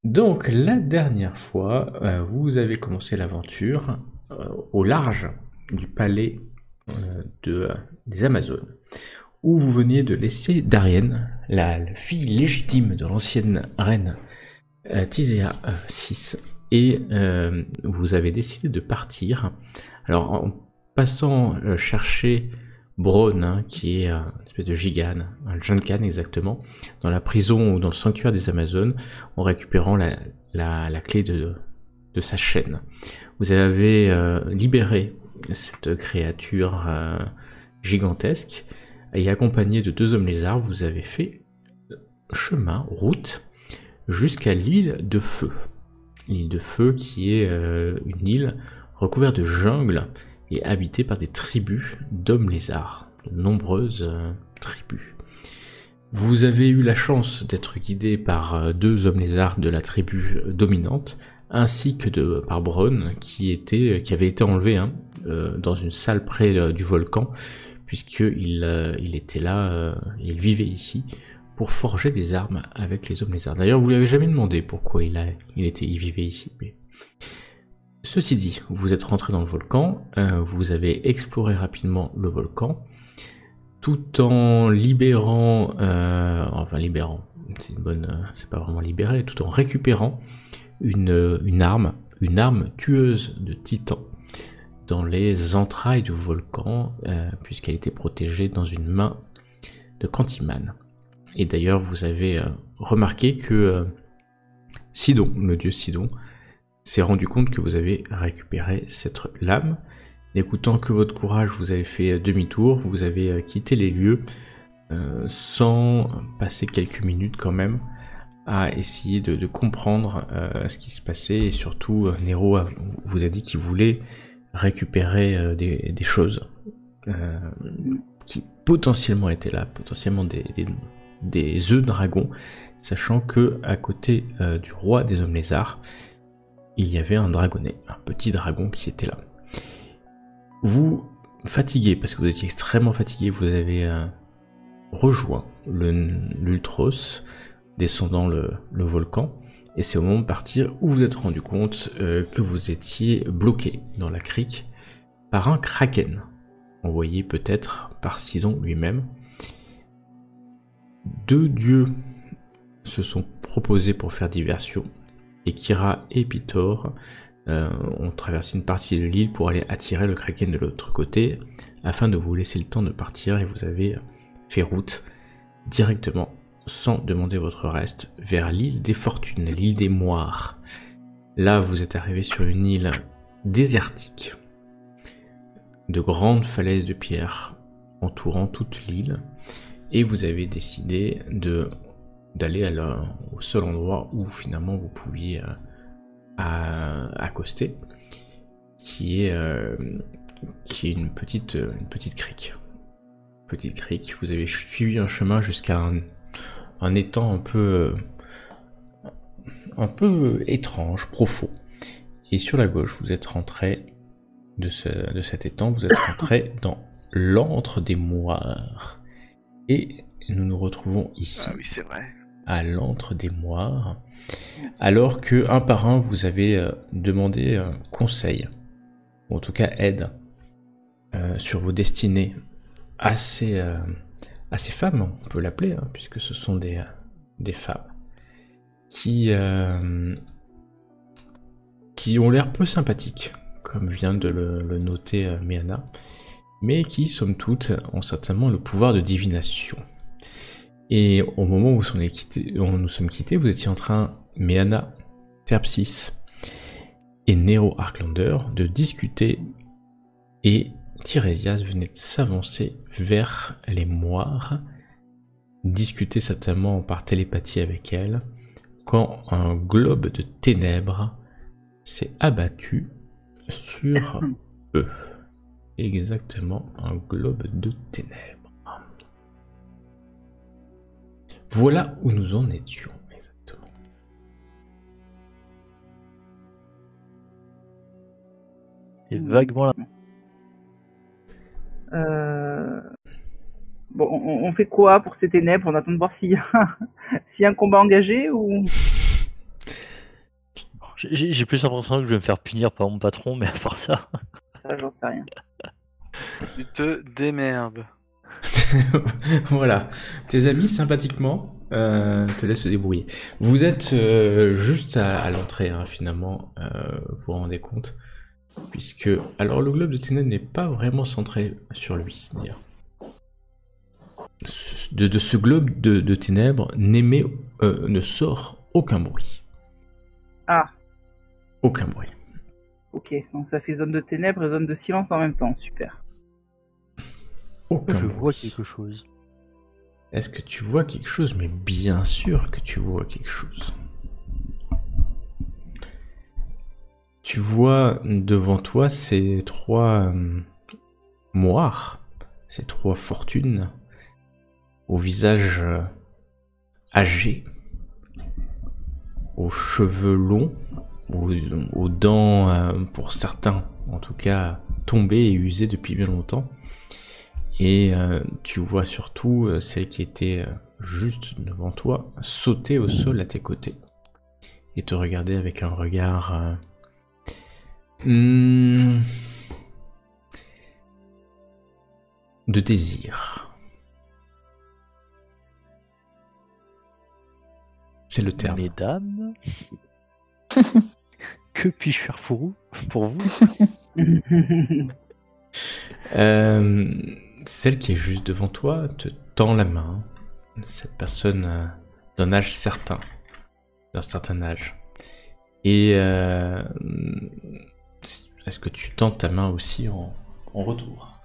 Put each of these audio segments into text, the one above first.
Donc, la dernière fois, vous avez commencé l'aventure au large du palais des Amazones, où vous veniez de laisser Darienne, la fille légitime de l'ancienne reine Tisea VI, et vous avez décidé de partir. Alors, en passant chercher Braun, hein, qui est une espèce de gigane, un Junkan exactement, dans la prison ou dans le sanctuaire des Amazones, en récupérant la clé de sa chaîne. Vous avez libéré cette créature gigantesque, et accompagné de 2 hommes lézards, vous avez fait chemin, route, jusqu'à l'île de Feu. L'île de Feu qui est une île recouverte de jungle et habitée par des tribus d'hommes lézards, de nombreuses tribus. Vous avez eu la chance d'être guidé par 2 hommes lézards de la tribu dominante, ainsi que par Braun, qui avait été enlevé dans une salle près du volcan, puisqu'il était là, il vivait ici, pour forger des armes avec les hommes lézards. D'ailleurs, vous lui avez jamais demandé pourquoi il vivait ici. Mais... Ceci dit, vous êtes rentré dans le volcan, vous avez exploré rapidement le volcan, tout en libérant, c'est pas vraiment libéré, tout en récupérant une arme tueuse de titans dans les entrailles du volcan, puisqu'elle était protégée dans une main de Cantiman. Et d'ailleurs, vous avez remarqué que Sidon, le dieu Sidon, s'est rendu compte que vous avez récupéré cette lame. N'écoutant que votre courage, vous avez fait demi-tour, vous avez quitté les lieux, sans passer quelques minutes quand même à essayer de comprendre ce qui se passait. Et surtout, Nero vous a dit qu'il voulait récupérer des choses qui potentiellement étaient là, potentiellement des œufs de dragon, sachant que à côté du roi des hommes lézards, il y avait un dragonnet, un petit dragon qui était là. Vous, fatigué, parce que vous étiez extrêmement fatigué, vous avez rejoint l'Ultros, descendant le volcan, et c'est au moment de partir où vous vous êtes rendu compte que vous étiez bloqué dans la crique par un kraken, envoyé peut-être par Sidon lui-même. 2 dieux se sont proposés pour faire diversion, et Kira et Pitor ont traversé une partie de l'île pour aller attirer le kraken de l'autre côté, afin de vous laisser le temps de partir, et vous avez fait route directement, sans demander votre reste, vers l'île des Fortunes, l'île des Moires. Là, vous êtes arrivé sur une île désertique, de grandes falaises de pierre entourant toute l'île, et vous avez décidé d'aller au seul endroit où finalement vous pouviez accoster, qui est une petite crique. Petite crique, vous avez suivi un chemin jusqu'à un étang un peu étrange, profond. Et sur la gauche, vous êtes rentré de cet étang, vous êtes rentré dans l'antre des Moires. Et nous nous retrouvons ici, oui, c'est vrai, à l'antre des Moires, alors que un par un vous avez demandé conseil, ou en tout cas aide, sur vos destinées à ces femmes, on peut l'appeler, puisque ce sont des femmes qui ont l'air peu sympathiques, comme vient de le noter Miana, mais qui, somme toute, ont certainement le pouvoir de divination. Et au moment où nous sommes quittés, vous étiez en train, Miana, Terpsis et Nero Arklander, de discuter, et Tiresias venait de s'avancer vers les Moires, discuter certainement par télépathie avec elle, quand un globe de ténèbres s'est abattu sur eux. Exactement, un globe de ténèbres. Voilà où nous en étions, exactement. Et vaguement là. Bon, on fait quoi pour ces ténèbres? On attend de voir s'il y a un combat engagé ou... J'ai plus l'impression que je vais me faire punir par mon patron, mais à part ça. J'en sais rien. Tu te démerdes. Voilà. Tes amis, sympathiquement, te laissent se débrouiller. Vous êtes juste à l'entrée, hein, finalement, vous vous rendez compte. Puisque, alors, le globe de ténèbres n'est pas vraiment centré sur lui, d'ailleurs. De ce globe de ténèbres ne sort aucun bruit. Ah, Aucun bruit. ok. Donc ça fait zone de ténèbres et zone de silence en même temps. Super. Aucun Je bruit. vois quelque chose. Est-ce que tu vois quelque chose? Mais bien sûr que tu vois quelque chose. Tu vois devant toi ces trois moires, ces trois fortunes, au visage âgé, aux cheveux longs, aux dents, pour certains en tout cas, tombées et usées depuis bien longtemps. Et tu vois surtout celle qui était juste devant toi sauter au sol à tes côtés et te regarder avec un regard de désir. C'est le terme. Mesdames, que puis-je faire pour vous? Celle qui est juste devant toi te tend la main. Cette personne d'un âge certain, d'un certain âge. Et est-ce que tu tends ta main aussi en retour?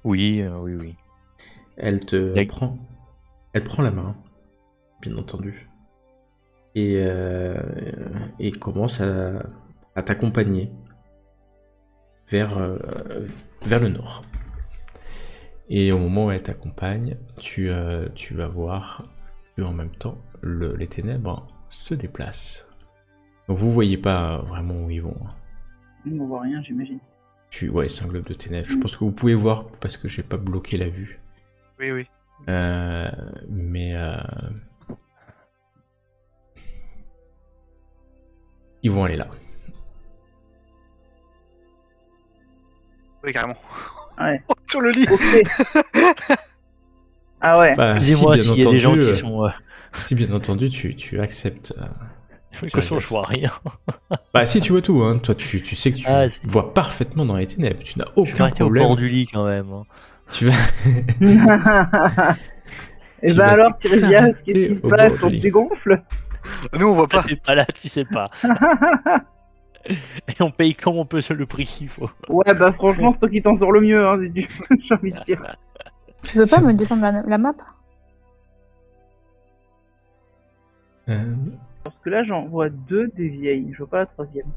Oui, oui. Elle te prend. Elle prend la main, bien entendu. Et commence à t'accompagner vers le nord. Et au moment où elle t'accompagne, tu vas voir que en même temps, les ténèbres se déplacent. Donc vous voyez pas vraiment où ils vont. On ne voit rien, j'imagine. Ouais, c'est un globe de ténèbres. Je pense que vous pouvez voir parce que j'ai pas bloqué la vue. Oui. Mais ils vont aller là. Oui, carrément. Ouais. Sur le lit. Ok. Ah ouais. Enfin, Dis-moi bien s'il y a des gens entendu, qui sont... si bien entendu tu acceptes. De toute façon, je vois rien. Bah si tu vois tout, hein. Toi tu sais que tu Si. vois parfaitement dans les ténèbres. Tu n'as Je vais aucun arrêter au problème. bord du lit quand même. Hein. Tu vas. Et Tu bah vas alors, Tirésias, qu'est-ce qui t'arrêter se au passe? bord On du te lit. dégonfle? Nous, on voit pas. T'es pas là, tu sais pas. Et on paye comme on peut sur le prix qu'il faut. Ouais, bah franchement, c'est toi qui t'en sors le mieux, hein, j'ai envie de dire. Tu veux pas me descendre la map? Parce que là, j'en vois deux des vieilles, je vois pas la troisième.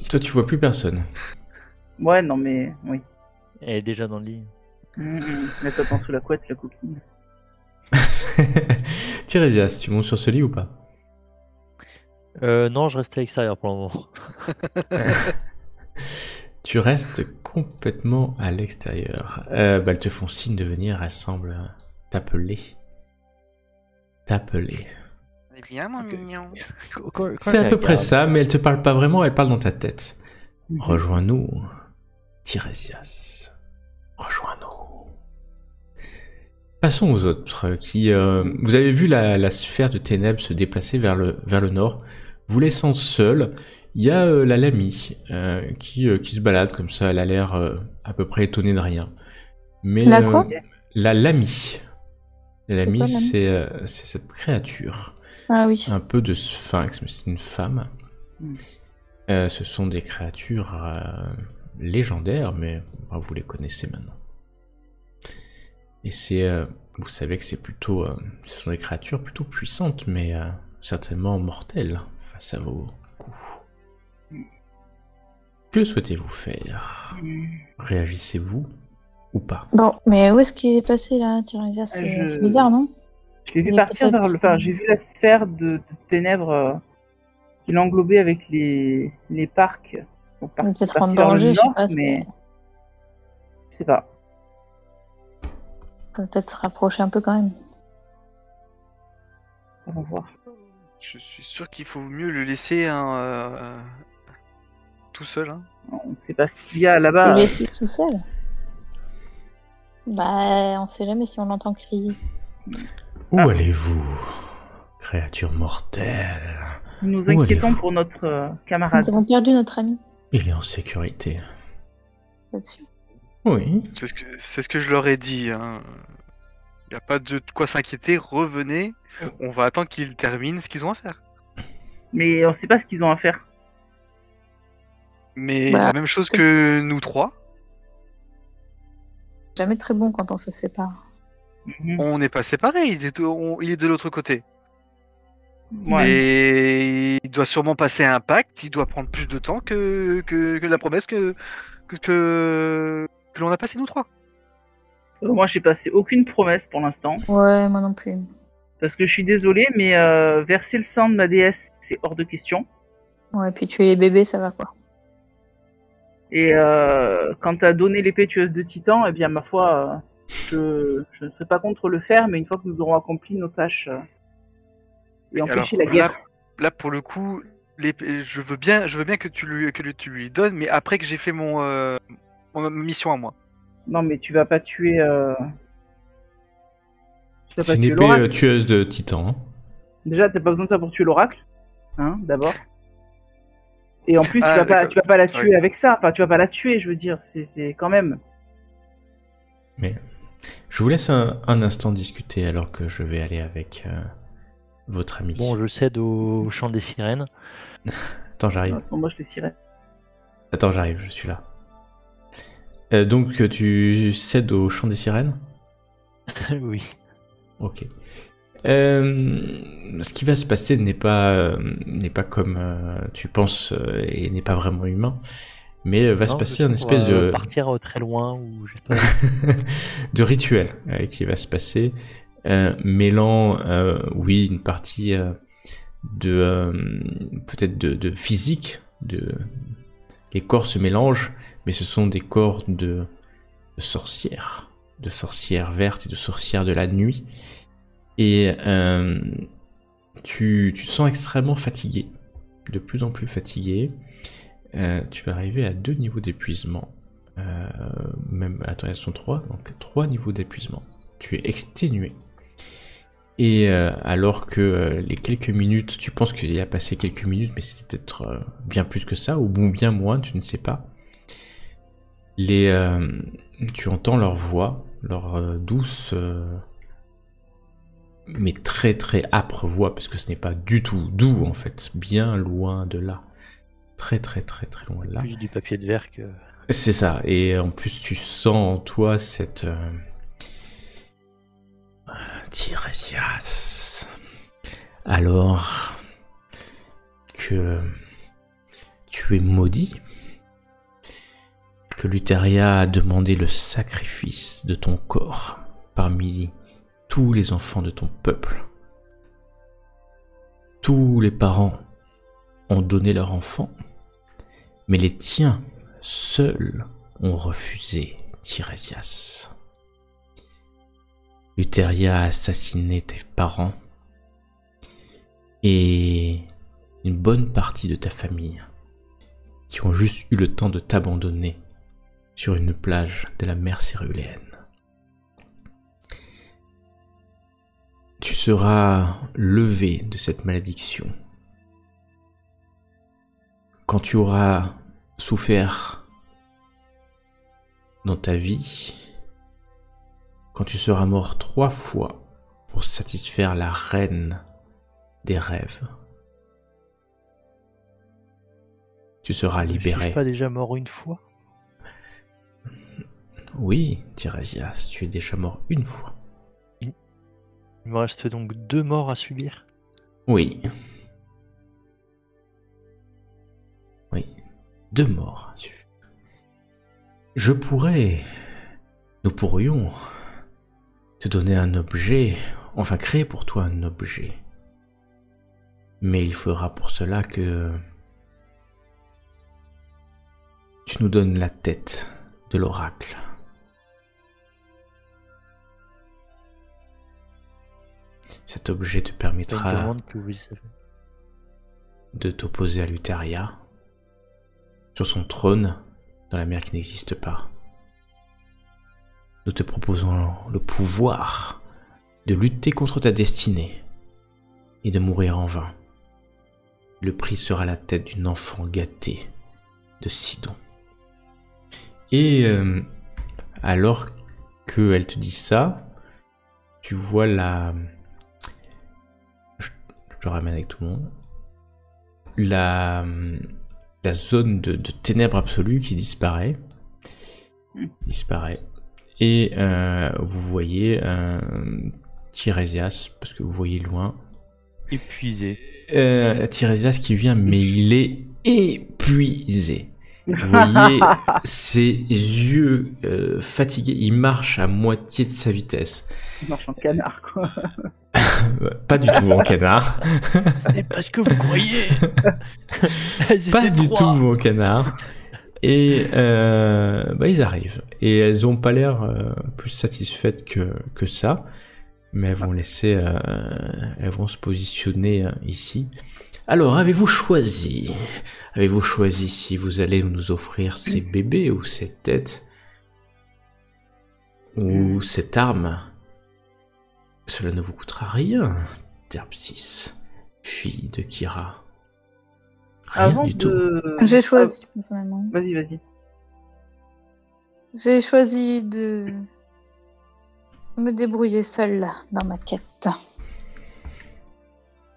Toi tu vois plus personne. Ouais, non mais, oui. Elle est déjà dans le lit. Mais t'attends sous la couette, la coquine. Tirésias, tu montes sur ce lit ou pas? Non, je reste à l'extérieur pour le moment. Tu restes complètement à l'extérieur. Elles te font signe de venir, elles semblent t'appeler. Eh bien, mon mignon. C'est à peu près ça, mais elles te parlent pas vraiment, elles parlent dans ta tête. Rejoins-nous, Tirésias. Rejoins-nous. Passons aux autres qui... vous avez vu la sphère de ténèbres se déplacer vers le nord. Vous laissant seul, il y a la Lamie qui se balade comme ça, elle a l'air à peu près étonnée de rien. Mais La quoi? La Lamie. La Lamie, quoi, Lamie c'est cette créature. Ah oui. Un peu de sphinx, mais c'est une femme. Ce sont des créatures légendaires, mais vous les connaissez maintenant. Et vous savez que c'est plutôt, ce sont des créatures plutôt puissantes, mais certainement mortelles face à vos coups. Que souhaitez-vous faire? Réagissez-vous ou pas? Bon, mais où est-ce qu'il est passé là, Tirésias? C'est bizarre, non? Je l'ai vu Mais partir peut-être- vers le... Enfin, j'ai vu la sphère de ténèbres qui l'englobait avec les parcs. Donc, Il est peut-être parti en vers le danger, je sais nord, pas. mais... Je sais pas. On peut peut-être se rapprocher un peu quand même. On va voir. Je suis sûr qu'il faut mieux le laisser tout seul. Hein. On sait pas s'il y a Le là-bas. laisser tout seul. Bah, on sait jamais si on l'entend crier. Où Ah. allez-vous, créature mortelle? Nous nous Où inquiétons allez-vous? pour notre Nous camarade. avons perdu notre ami Il est en sécurité. là-dessus. Oui. C'est ce que je leur ai dit. Hein. Y a pas de quoi s'inquiéter. Revenez. On va attendre qu'ils terminent ce qu'ils ont à faire. Mais on sait pas ce qu'ils ont à faire. Mais Bah, la même chose que nous trois. Jamais très bon quand on se sépare. Mhm. On n'est pas séparés. Il est de l'autre côté. Ouais. Et il doit sûrement passer un pacte. Il doit prendre plus de temps que la promesse que l'on a passé nous trois. Moi, j'ai passé aucune promesse pour l'instant. Ouais, moi non plus. Parce que je suis désolée, mais verser le sang de ma déesse, c'est hors de question. Ouais, puis tuer les bébés, ça va quoi. Et quand t'as donné l'épée tueuse de Titan, eh bien, ma foi, je ne serai pas contre le faire, mais une fois que nous aurons accompli nos tâches et empêché la Alors, guerre. Là, pour le coup, je veux bien que tu lui donnes, mais après que j'ai fait ma mission à moi. Non, mais tu vas pas tuer. Tu vas C'est pas une tuer épée l'oracle. tueuse de titan. Hein. Déjà, t'as pas besoin de ça pour tuer l'oracle, hein, d'abord. Et en plus, Ah, tu vas d'accord. pas la C'est tuer avec ça. Enfin, tu vas pas la tuer, je veux dire. C'est quand même. Mais je vous laisse un instant discuter alors que je vais aller avec votre ami. Bon, je cède au chant des sirènes. Attends, j'arrive. De toute façon, moi, je les cirais. Attends, j'arrive, je suis là. Donc tu cèdes au chant des sirènes? Oui. Ok. Ce qui va se passer n'est pas comme tu penses et n'est pas vraiment humain, mais va se Non, passer je une espèce pourrais, de partir très loin ou je sais pas. de rituel qui va se passer, mêlant oui une partie de peut-être de physique, les corps se mélangent, mais ce sont des corps de sorcières vertes et de sorcières de la nuit. Et tu te sens extrêmement fatigué, de plus en plus fatigué. Tu vas arriver à 2 niveaux d'épuisement. Même, attends, elles sont 3, donc 3 niveaux d'épuisement. Tu es exténué. Et alors que les quelques minutes, tu penses qu'il y a passé quelques minutes, mais c'était peut-être bien plus que ça, ou bien moins, tu ne sais pas. Tu entends leur voix, leur douce, mais très très âpre voix, parce que ce n'est pas du tout doux en fait, bien loin de là. Très très très très loin de là. Plus du papier de verre que. C'est ça, et en plus tu sens en toi cette Tiresias. Alors que tu es maudit, que Luteria a demandé le sacrifice de ton corps parmi tous les enfants de ton peuple. Tous les parents ont donné leur enfant, mais les tiens seuls ont refusé Tiresias. Luteria a assassiné tes parents et une bonne partie de ta famille qui ont juste eu le temps de t'abandonner sur une plage de la mer Céruléenne. Tu seras levé de cette malédiction quand tu auras souffert dans ta vie, quand tu seras mort 3 fois pour satisfaire la reine des rêves. Tu seras Ne libéré. suis-je pas déjà mort une fois? Oui, Tiresias, tu es déjà mort une fois. Il me reste donc 2 morts à subir. Oui. Oui, 2 morts. Nous pourrions te donner un objet, enfin créer pour toi un objet. Mais il faudra pour cela que tu nous donnes la tête de l'oracle. Cet objet te C'est une permettra... demande que vous savez. de t'opposer à Luteria sur son trône dans la mer qui n'existe pas. Nous te proposons le pouvoir de lutter contre ta destinée et de mourir en vain. Le prix sera la tête d'une enfant gâtée de Sidon. Et alors qu'elle te dit ça, tu vois je te ramène avec tout le monde. La zone de ténèbres absolues qui disparaît. Et vous voyez Tirésias, parce que vous voyez loin. Épuisé. Tirésias qui vient, mais il est épuisé. Vous voyez ses yeux fatigués, il marche à moitié de sa vitesse. Il marche en canard, quoi. Pas du tout en canard. Ce n'est pas ce que vous croyez. Pas du tout en canard. Et ils arrivent. Et elles ont pas l'air plus satisfaites que ça. Mais elles vont se positionner ici. Alors, avez-vous choisi si vous allez nous offrir ces bébés ou cette tête ou cette arme? Cela ne vous coûtera rien, Terpsis, fille de Kira. Rien du tout. J'ai choisi, personnellement. Vas-y. J'ai choisi de me débrouiller seule dans ma quête.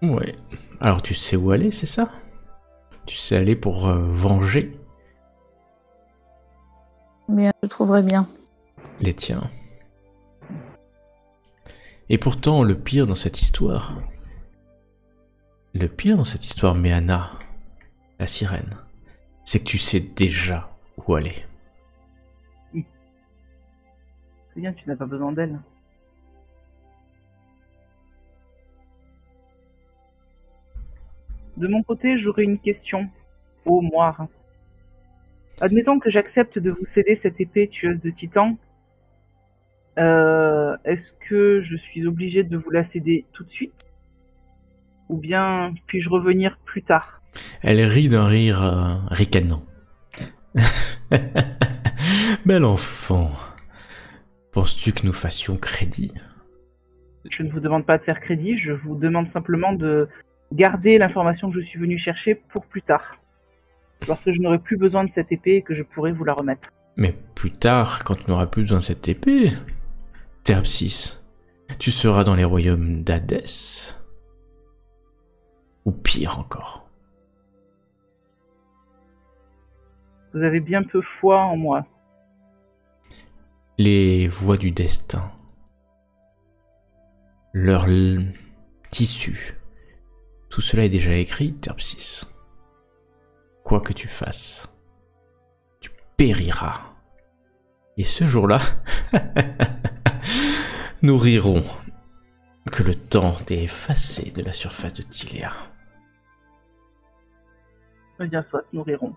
Ouais. Alors tu sais où aller, c'est ça? Tu sais aller pour venger Mais je trouverai bien. les tiens. Et pourtant, le pire dans cette histoire, Méana, la sirène, c'est que tu sais déjà où aller. C'est bien, tu n'as pas besoin d'elle. De mon côté, j'aurais une question. Ô Moire. Admettons que j'accepte de vous céder cette épée tueuse de titan. Est-ce que je suis obligé de vous la céder tout de suite? Ou bien puis-je revenir plus tard? Elle rit d'un rire ricanant. Bel enfant. Penses-tu que nous fassions crédit? Je ne vous demande pas de faire crédit, je vous demande simplement de garder l'information que je suis venu chercher pour plus tard. Lorsque je n'aurai plus besoin de cette épée et que je pourrai vous la remettre. Mais plus tard, quand tu n'auras plus besoin de cette épée, Terpsis, tu seras dans les royaumes d'Hadès. Ou pire encore. Vous avez bien peu foi en moi. Les voies du destin. Leur tissu. Tout cela est déjà écrit, Terpsis. Quoi que tu fasses, tu périras. Et ce jour-là, nous rirons que le temps t'ait effacé de la surface de Tiléa. Eh bien soit, nous rirons.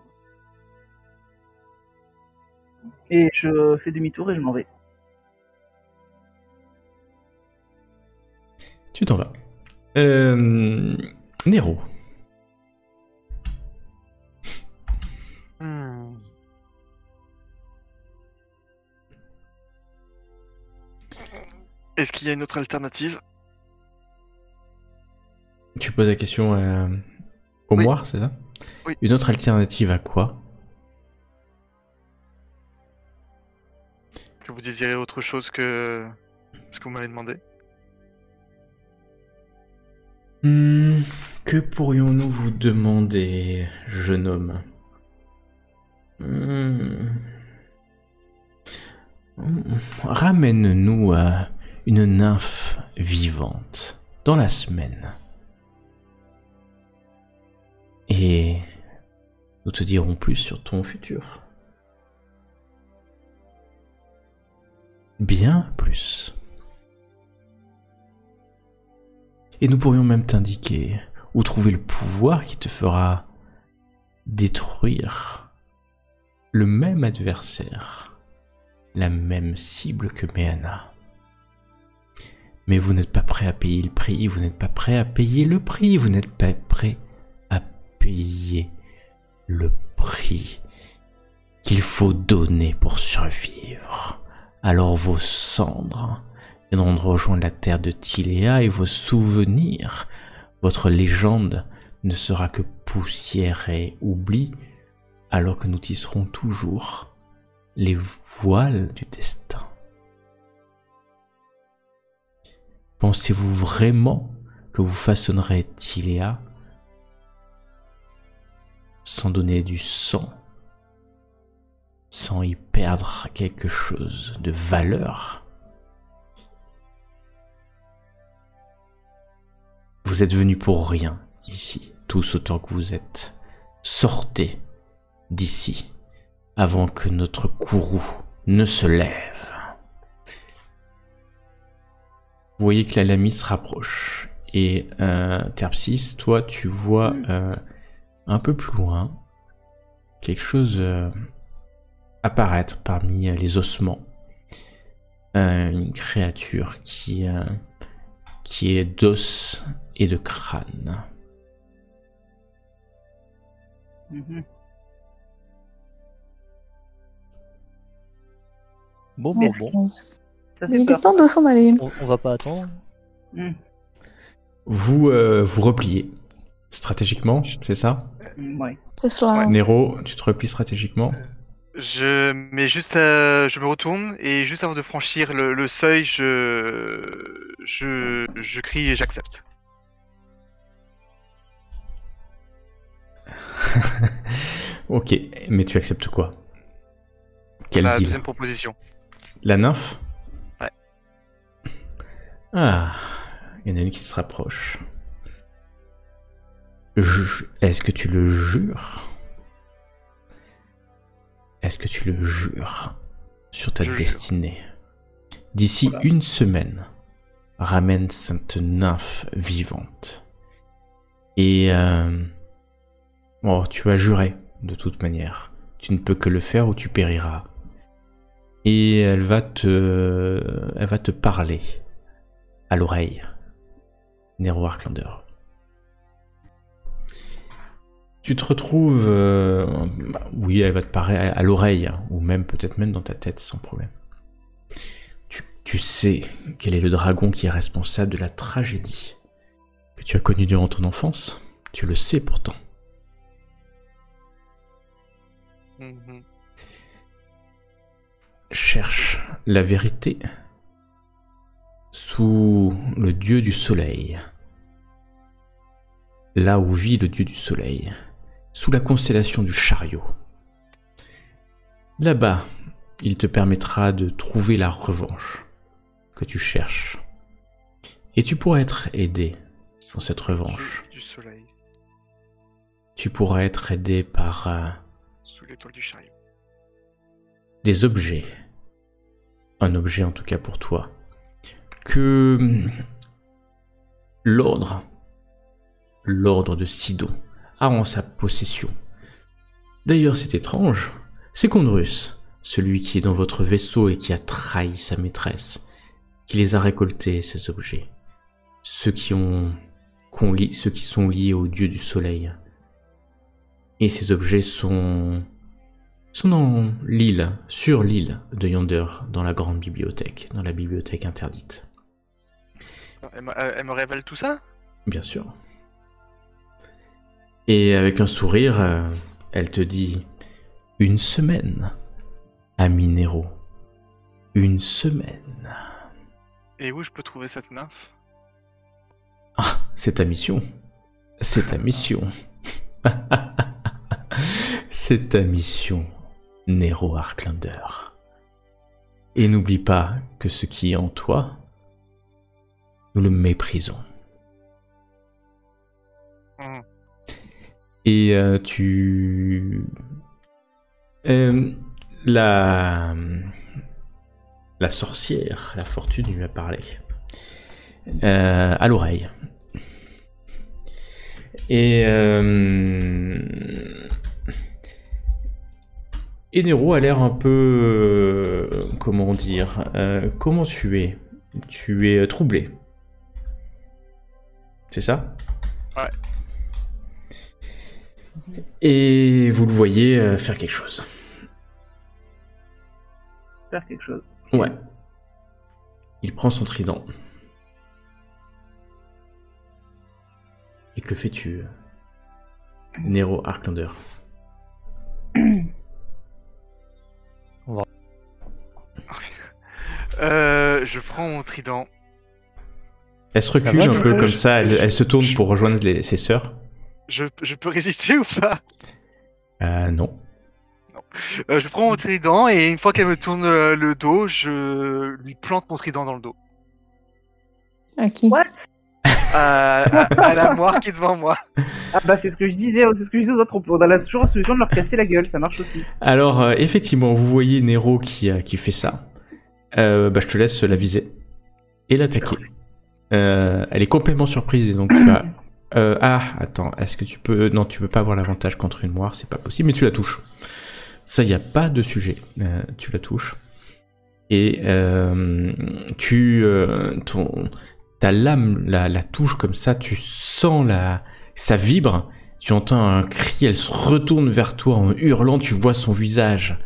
Et je fais demi-tour et je m'en vais. Tu t'en vas. Nero. Est-ce qu'il y a une autre alternative? Tu poses la question au Oui. Moire, c'est ça? Oui. Une autre alternative à quoi? Que vous désirez autre chose que ce que vous m'avez demandé? Que pourrions-nous vous demander, jeune homme? Ramène-nous une nymphe vivante dans la semaine. Et nous te dirons plus sur ton futur. Bien plus. Et nous pourrions même t'indiquer où trouver le pouvoir qui te fera détruire le même adversaire, la même cible que Méana. Mais vous n'êtes pas prêt à payer le prix, vous n'êtes pas prêt à payer le prix, vous n'êtes pas prêt à payer le prix qu'il faut donner pour survivre. Alors vos cendres viendront de rejoindre la terre de Tiléa et vos souvenirs, votre légende ne sera que poussière et oubli, alors que nous tisserons toujours les voiles du destin. Pensez-vous vraiment que vous façonnerez Tiléa sans donner du sang, sans y perdre quelque chose de valeur? Vous êtes venus pour rien ici, tous autant que vous êtes. Sortez d'ici avant que notre courroux ne se lève. Vous voyez que la Lamie se rapproche et Terpsis, toi tu vois un peu plus loin quelque chose apparaître parmi les ossements. Une créature qui est d'os et de crâne. Bon. Ça fait Il peur. est temps de s'en aller. On va pas attendre. Vous vous repliez stratégiquement, c'est ça? Ouais. C'est cela. Nero, tu te replies stratégiquement? Je me retourne et juste avant de franchir le seuil, je crie et j'accepte. Ok, mais tu acceptes quoi? Quel La deal? deuxième proposition. La nymphe? Ouais. Ah, il y en a une qui se rapproche. Est-ce que tu le jures? Est-ce que tu le jures sur ta Je destinée? D'ici une semaine, ramène cette nymphe vivante. Et tu vas jurer de toute manière. Tu ne peux que le faire ou tu périras. Et elle va te parler à l'oreille, Nero Arclander. Tu te retrouves, oui, elle va te parler à l'oreille, ou même peut-être même dans ta tête sans problème. Tu sais quel est le dragon qui est responsable de la tragédie que tu as connue durant ton enfance. Tu le sais pourtant. Cherche la vérité sous le dieu du soleil, là où vit le dieu du soleil, sous la constellation du chariot. Là-bas, il te permettra de trouver la revanche que tu cherches. Et tu pourras être aidé dans cette revanche. Du soleil. Tu pourras être aidé par Sous l'étoile du chariot. des objets. Un objet en tout cas pour toi. Que l'ordre de Sidon a en sa possession. D'ailleurs, c'est étrange. C'est Condrus, celui qui est dans votre vaisseau et qui a trahi sa maîtresse, qui les a récoltés, ces objets. Ceux qui sont liés au dieu du soleil. Et ces objets sont dans l'île, sur l'île de Yonder, dans la grande bibliothèque, dans la bibliothèque interdite. Elle me révèle tout ça? Bien sûr. Et avec un sourire, elle te dit « Une semaine, ami Nero. Une semaine. » Et où je peux trouver cette nymphe? Ah, c'est ta mission. C'est ta mission. C'est ta mission, Nero Arclander. Et n'oublie pas que ce qui est en toi, nous le méprisons. Et la sorcière, la fortune lui a parlé à l'oreille. Et Nero a l'air un peu, comment dire, comment tu es? Tu es troublé. C'est ça? Ouais. Et vous le voyez faire quelque chose. Faire quelque chose. Ouais. Il prend son trident. Et que fais-tu, Nero Arklander? Je prends mon trident. Elle se recule va, un peu je- comme ça, je- elle se tourne je- pour rejoindre ses sœurs. Je peux résister ou pas? Non. Je prends mon trident et une fois qu'elle me tourne le dos, je lui plante mon trident dans le dos. À qui? What? À la moire qui est devant moi. Ah bah c'est ce que je disais, c'est ce que je disais aux autres. On a toujours la solution de leur casser la gueule, ça marche aussi. Alors, effectivement, vous voyez Nero qui fait ça. Je te laisse la viser et l'attaquer. Elle est complètement surprise et donc tu as... attends, est-ce que tu peux... Non, tu peux pas avoir l'avantage contre une moire, c'est pas possible, mais tu la touches. Ça, il n'y a pas de sujet. Tu la touches. Et ta lame la touche comme ça, tu sens ça vibre, tu entends un cri, elle se retourne vers toi en hurlant, tu vois son visage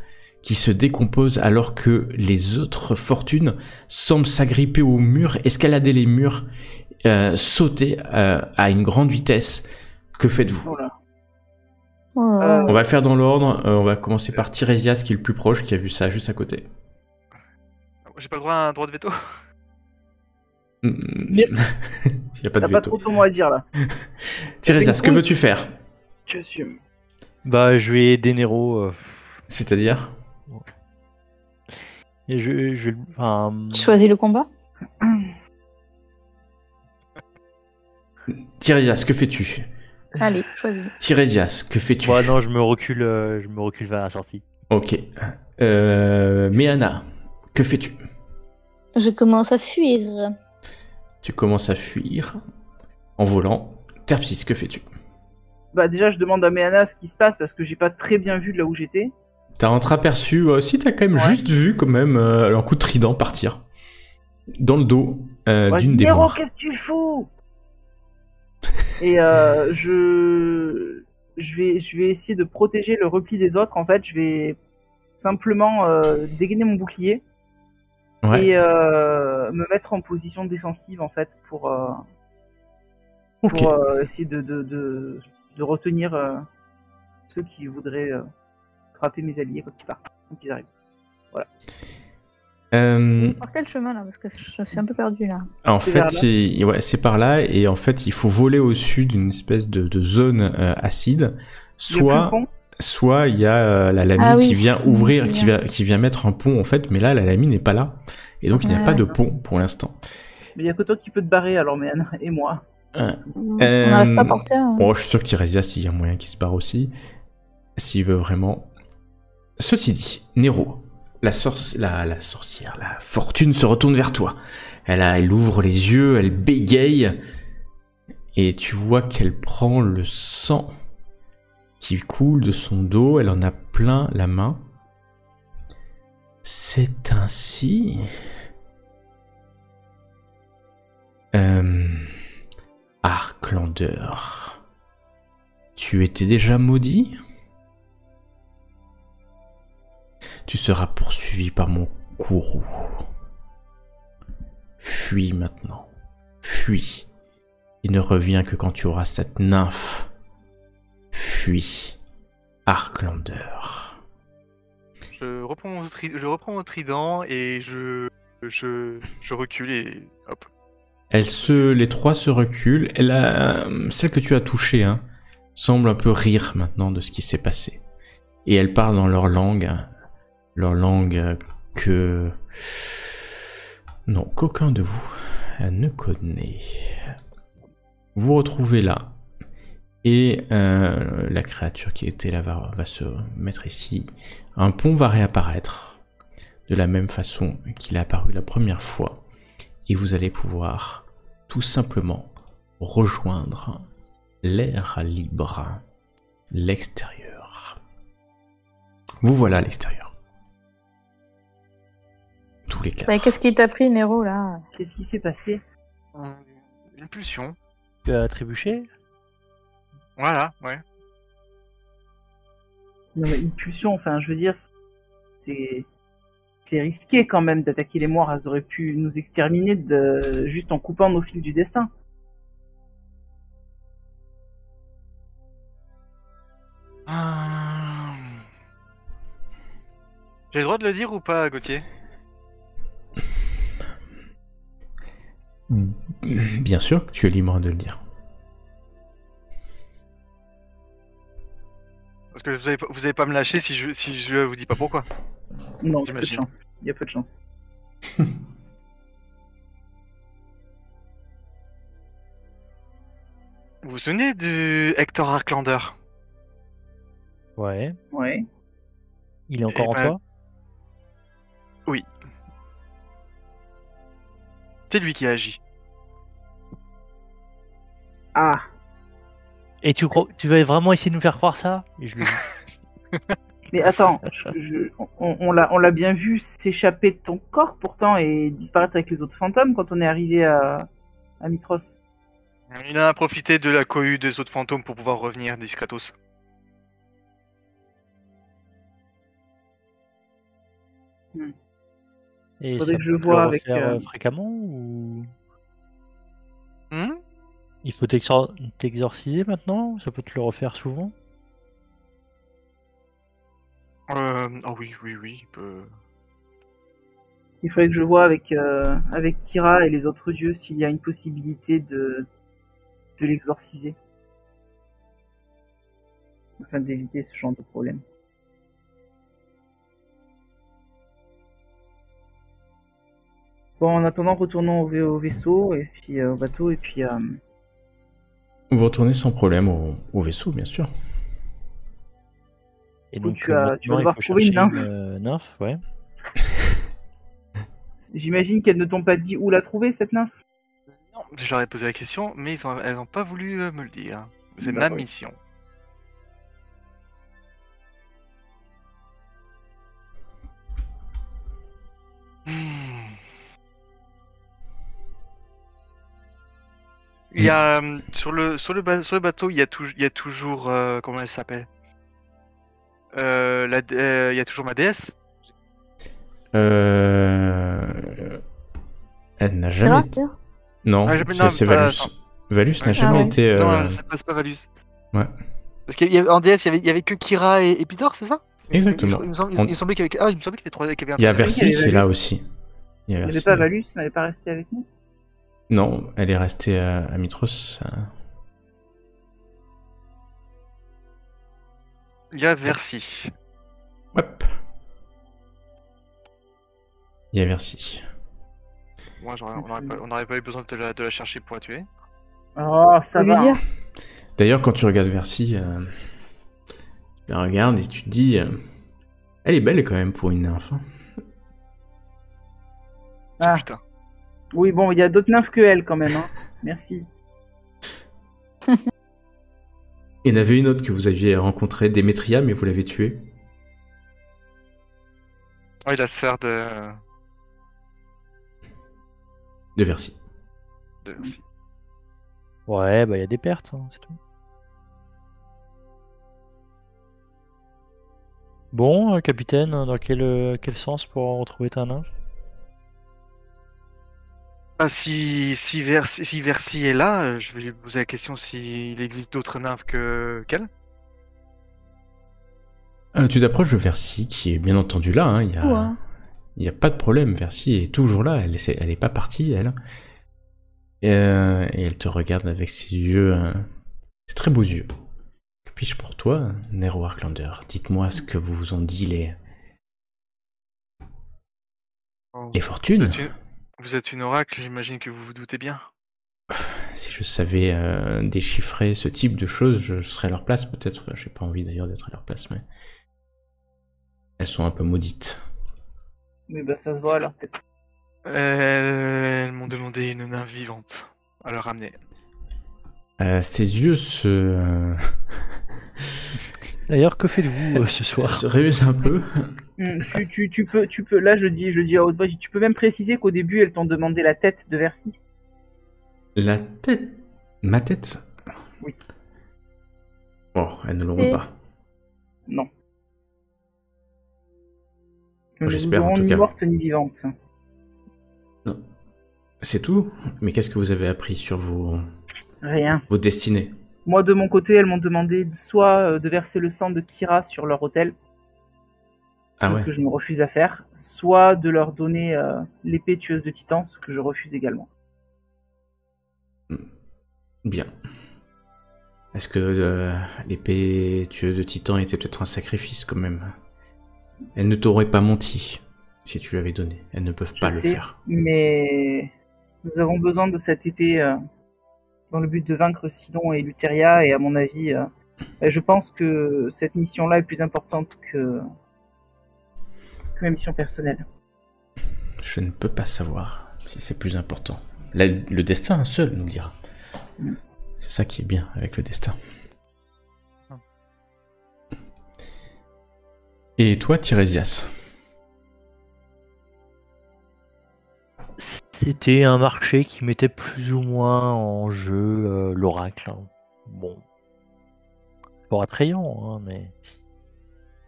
qui se décompose alors que les autres fortunes semblent s'agripper au mur, escalader les murs, sauter à une grande vitesse. Que faites-vous? Voilà. On va le faire dans l'ordre, on va commencer par Tirésias qui est le plus proche, qui a vu ça juste à côté. J'ai pas le droit à un droit de veto. Il n'y a pas de T'as pas veto. trop ton mot à dire là. Tirésias, que veux-tu faire? J'assume. Bah, je vais aider Nero. C'est-à-dire? Et je Tu choisis le combat? Tirésias, que fais-tu? Allez, choisis. Tirésias, que fais-tu? Ouais, non, je me recule vers la sortie. Ok. Méana, que fais-tu? Je commence à fuir. Tu commences à fuir en volant. Terpsis, que fais-tu? Bah déjà je demande à Méana ce qui se passe parce que j'ai pas très bien vu de là où j'étais. T'as entreaperçu, si t'as quand même Ouais. juste vu quand même un coup de trident partir dans le dos Ouais, d'une des Nero, moires. qu'est-ce que tu fous? Et je vais essayer de protéger le repli des autres. En fait, je vais simplement dégainer mon bouclier Ouais. et me mettre en position défensive en fait pour Ok. essayer de retenir ceux qui voudraient frapper mes alliés quand ils arrivent. Par quel chemin là? Parce que je suis un peu perdue là. En C'est vers fait, c'est par là et en fait, il faut voler au-dessus d'une espèce de zone acide. Il y a plus de Soit pont. Soit il y a la lamine Ah oui, qui vient je ouvrir, me qui vient mettre un pont en fait, mais là la lamine n'est pas là. Et donc il n'y a Ouais. pas de pont pour l'instant. Mais il y a que toi qui peux te barrer alors, Méana et moi. On n'arrive pas à porter. Bon, je suis sûr qu'Irésias, il y a moyen qu'il se barre aussi. S'il veut vraiment. Ceci dit, Nero, la sorcière, la fortune se retourne vers toi. Elle ouvre les yeux, elle bégaye. Et tu vois qu'elle prend le sang qui coule de son dos. Elle en a plein la main. C'est ainsi. Arklander. Tu étais déjà maudit? Tu seras poursuivi par mon courroux. Fuis maintenant. Fuis. Il ne revient que quand tu auras cette nymphe. Fuis. Arklander. Je reprends mon trident et je recule et hop. Les trois se reculent. Celle que tu as touchée, semble un peu rire maintenant de ce qui s'est passé. Et elle parle dans leur langue que non, qu'aucun de vous ne connaît. Vous vous retrouvez là. Et la créature qui était là va se mettre ici. Un pont va réapparaître de la même façon qu'il a apparu la première fois. Et vous allez pouvoir tout simplement rejoindre l'air libre, l'extérieur. Vous voilà à l'extérieur. Tous les quatre. Bah, qu'est-ce qui t'a pris, Nero, là? Qu'est-ce qui s'est passé? Une pulsion. Tu as trébuché? Voilà, ouais. Non, mais une pulsion, enfin, je veux dire, c'est risqué quand même d'attaquer les morts. Elles auraient pu nous exterminer juste en coupant nos fils du destin. J'ai le droit de le dire ou pas, Gauthier? Bien sûr que tu es libre de le dire. Parce que vous allez pas me lâcher si je vous dis pas pourquoi. Non, il y a peu de J'imagine. chance. Il y a peu de chance. Vous vous souvenez de Hector Arklander? Ouais. Ouais. Il est encore Eh en ben, toi? C'est lui qui a agi. Ah, Et tu vas vraiment essayer de nous faire croire ça? Et je le dis. mais attends, on l'a bien vu s'échapper de ton corps pourtant et disparaître avec les autres fantômes quand on est arrivé à Mitros. Il en a profité de la cohue des autres fantômes pour pouvoir revenir discretos. Et Faudrait ça que je peut te le vois avec, refaire fréquemment ou Hmm. il faut t'exorciser maintenant? Ça peut te le refaire souvent? Oh oui, il peut... Il faudrait que je vois avec Kira et les autres dieux s'il y a une possibilité de l'exorciser. Afin d'éviter ce genre de problème. Bon, en attendant, retournons au vaisseau et puis au bateau et puis Vous retournez sans problème au vaisseau, bien sûr. Et coup, donc tu vas maintenant, il devoir faut trouver une chercher nymphe. nymphe, ouais. J'imagine qu'elles ne t'ont pas dit où la trouver cette nymphe. Non, je leur ai posé la question, mais elles ont pas voulu me le dire. C'est Bah ma oui. mission. Hmm. Il y a sur le bateau, il y a toujours comment elle s'appelle? Il y a toujours ma déesse. Elle n'a C'est jamais là, été... Non, Ah, non, c'est pas- Valus. attends. Valus n'a Ouais. jamais Ah ouais. été... Non, ça passe pas Valus. Ouais, Parce qu'en DS, il y avait que Kira et Pitor, c'est ça? exactement. Il me semblait qu'il y avait, il me semblait qu'il y avait trois, qu'il y avait un Il y a troisième. Versi qui est là aussi. Il y a Elle n'avait Versi. pas Valus, elle n'avait pas resté avec nous. Non, elle est restée à Mitros. Il y a Versi. Hop. Il y a Versi. Moi, on n'aurait pas eu besoin de la chercher pour la tuer. Oh, ça Faut lui va. dire. D'ailleurs, quand tu regardes Versi, tu la regardes et tu te dis... elle est belle quand même pour une nymphe. Hein. Ah. Putain. Oui, bon, il y a d'autres nymphes que elle quand même. Hein. Merci. Il y en avait une autre que vous aviez rencontrée, Démétria, mais vous l'avez tuée. Oui, la sœur de De Versi. Versi. Ouais, bah il y a des pertes, hein, c'est tout. Bon, capitaine, dans quel sens pour retrouver ta nymphe? Ah, si Versi est là, je vais lui poser la question s'il existe d'autres nymphes qu'elle. Tu t'approches de Versi, qui est bien entendu là. Hein. Ouais. Il n'y a pas de problème. Versi est toujours là. Elle est pas partie, elle. Et elle te regarde avec ses yeux... ses très beaux yeux. Que puis-je pour toi, Nero Arklander? Dites-moi ce que vous ont dit les fortunes. Vous êtes une oracle, j'imagine que vous vous doutez bien. Si je savais déchiffrer ce type de choses, je serais à leur place peut-être. Enfin, j'ai pas envie d'ailleurs d'être à leur place, mais... elles sont un peu maudites. Mais bah ça se voit à leur tête. Elles m'ont demandé une nymphe vivante à leur ramener. Ses yeux se... D'ailleurs, que faites-vous ce soir? se réusent un peu. Tu peux, là je dis à haute voix, tu peux même préciser qu'au début elles t'ont demandé la tête de Versi. La tête... Ma tête? Oui. Bon, elles ne l'auront Et- pas. Non. Que nous J'espère, en aurons tout ni cas. morte ni vivante. Non. C'est tout? Mais qu'est-ce que vous avez appris sur Rien. vos destinées? Moi, de mon côté, elles m'ont demandé soit de verser le sang de Kira sur leur hôtel, Ah ce ouais. que je me refuse à faire, soit de leur donner l'épée tueuse de Titan, ce que je refuse également. Bien. Est-ce que l'épée tueuse de Titan était peut-être un sacrifice quand même? Elle ne t'aurait pas menti si tu l'avais donné. Elles ne peuvent pas Je le sais, faire. mais nous avons besoin de cette épée dans le but de vaincre Sidon et Luteria, et à mon avis, je pense que cette mission-là est plus importante que ma mission personnelle. Je ne peux pas savoir si c'est plus important. Le destin seul nous dira. C'est ça qui est bien avec le destin. Et toi, Tirésias? C'était un marché qui mettait plus ou moins en jeu l'oracle. Hein. Bon. Pas attrayant, hein, mais.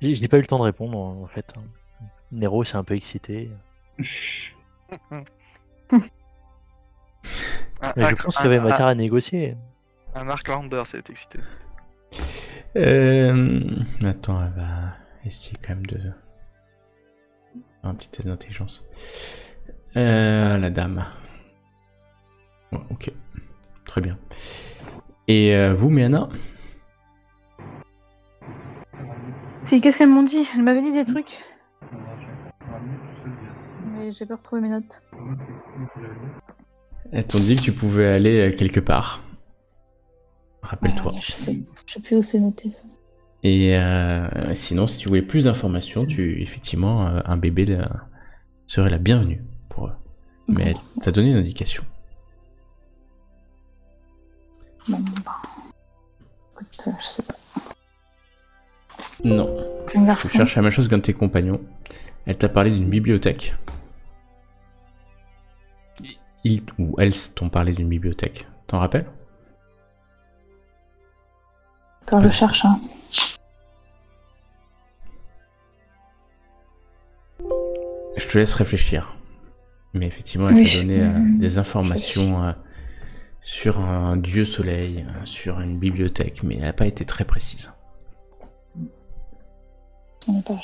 Je n'ai pas eu le temps de répondre en fait. Hein. Nero s'est un peu excité. Mais je pense qu'il y avait matière à négocier. Un Mark Lander s'est excité. Attends, elle va essayer quand même de faire un petit test d'intelligence. La dame. Ouais, ok. Très bien. Et vous, Méana? Si, qu'est-ce qu'elles m'ont dit? Elles m'avaient dit des trucs. Mais j'ai pas retrouvé mes notes. Elles t'ont dit que tu pouvais aller quelque part. Rappelle-toi. Je sais plus où c'est noté ça. Et sinon, si tu voulais plus d'informations, effectivement, un bébé serait la bienvenue pour eux. Mais elle t'a donné une indication. Bon, bah. Écoute, je sais pas. Non. Un Tu garçon. cherches la même chose qu'un de tes compagnons. Elle t'a parlé d'une bibliothèque. Ils ou elles t'ont parlé d'une bibliothèque. T'en rappelles? Attends, je cherche. Hein. Je te laisse réfléchir. Mais effectivement, elle t'a donné des informations sur un dieu soleil, sur une bibliothèque, mais elle n'a pas été très précise. On est pas.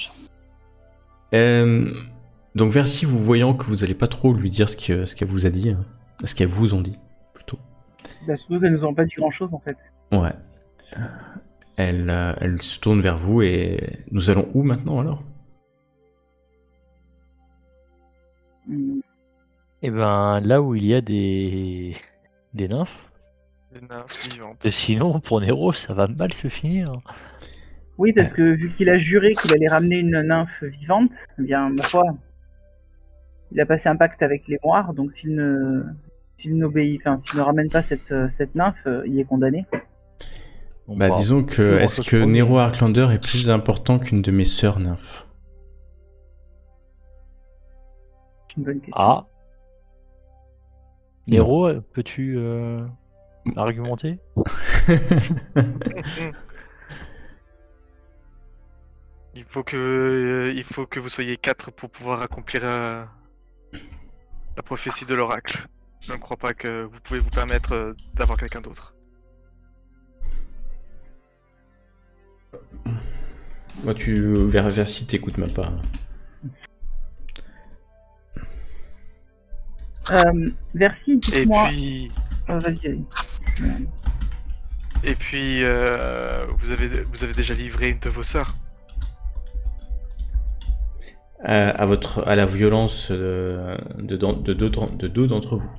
Donc Versi, vous voyant que vous n'allez pas trop lui dire ce qu'elle vous a dit, ce qu'elles vous ont dit, plutôt. Bah, surtout qu'elles nous ont pas dit grand-chose, en fait. Ouais. Elle se tourne vers vous et nous allons où maintenant alors? Et ben là où il y a des nymphes. Des nymphes vivantes. Et sinon, pour Nero, ça va mal se finir. Oui, parce que vu qu'il a juré qu'il allait ramener une nymphe vivante, eh bien, ma foi, il a passé un pacte avec les Moires, donc s'il ne ramène pas cette nymphe, il est condamné. Bon, Bah, disons que, plus est-ce grand-chose que pour lui. Nero Arklander est plus important qu'une de mes sœurs nymphes? C'est une bonne question. Ah. Nero, peux-tu argumenter? Il faut que vous soyez 4 pour pouvoir accomplir la prophétie de l'oracle. Je ne crois pas que vous pouvez vous permettre d'avoir quelqu'un d'autre. Moi, Versi, t'écoutes même pas. Versi, Et dites-moi. puis, Vas-y. vous avez déjà livré une de vos sœurs. À la violence de deux d'entre vous.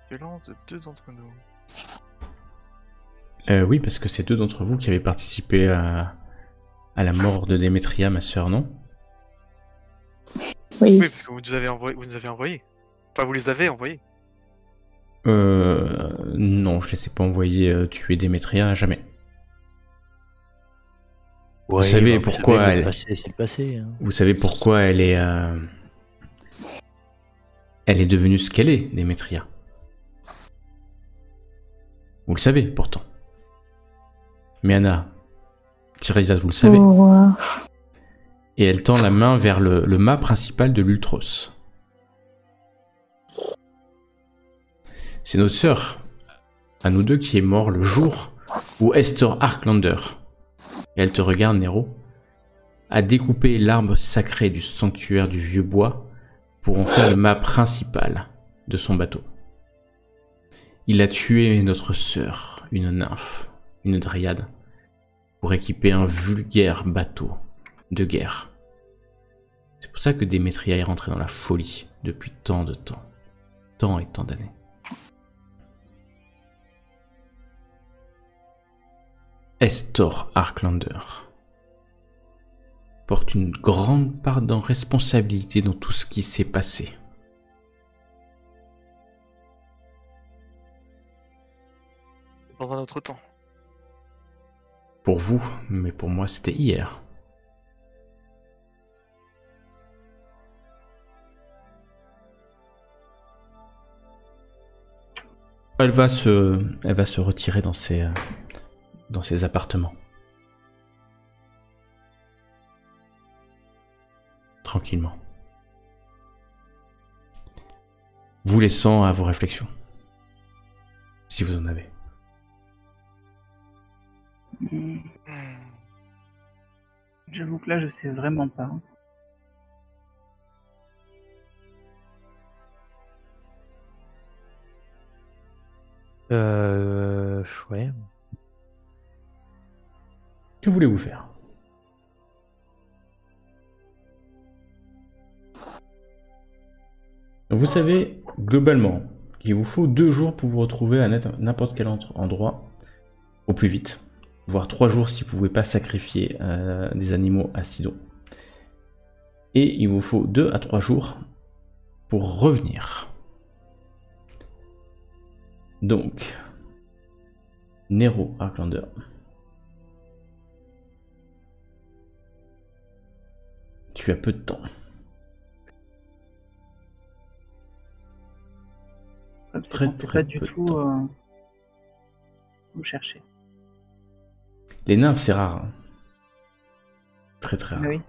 Violence de 2 d'entre nous. Oui, parce que c'est deux d'entre vous qui avez participé à la mort de Démétria, ma sœur, non? Oui. Oui, parce que vous nous avez envoyés. Enfin, vous les avez envoyés. Non, je les ai pas envoyés tuer Démétria, jamais. Ouais, savez bah, pourquoi le elle- passé, c'est le passé. Hein. Vous savez pourquoi elle est devenue ce qu'elle est, Démétria? Vous le savez, pourtant. Mais Anna, Tirizas, vous le savez. Et elle tend la main vers le mât principal de l'Ultros. C'est notre sœur, à nous deux, qui est mort le jour où Estor Arklander, et elle te regarde, Nero, a découpé l'arbre sacré du sanctuaire du vieux bois pour en faire le mât principal de son bateau. Il a tué notre sœur, une nymphe, une dryade, pour équiper un vulgaire bateau de guerre. C'est pour ça que Démétria est rentrée dans la folie depuis tant de temps. Tant et tant d'années. Estor Arklander porte une grande part de responsabilité dans tout ce qui s'est passé. Dans un autre temps. Pour vous, mais pour moi c'était hier. Elle va se retirer dans ses appartements. Tranquillement. Vous laissant à vos réflexions. Si vous en avez. J'avoue que là, je sais vraiment pas. Ouais. Que voulez-vous faire? Vous savez, globalement, qu'il vous faut 2 jours pour vous retrouver à n'importe quel endroit, au plus vite. Voire 3 jours si vous ne pouvez pas sacrifier des animaux à Sidon. Et il vous faut 2 à 3 jours pour revenir. Donc, Nero Arklander. Tu as peu de temps. C'est pas du tout vous cherchez. Les nymphes, c'est rare. Hein. Très très rare. Oui.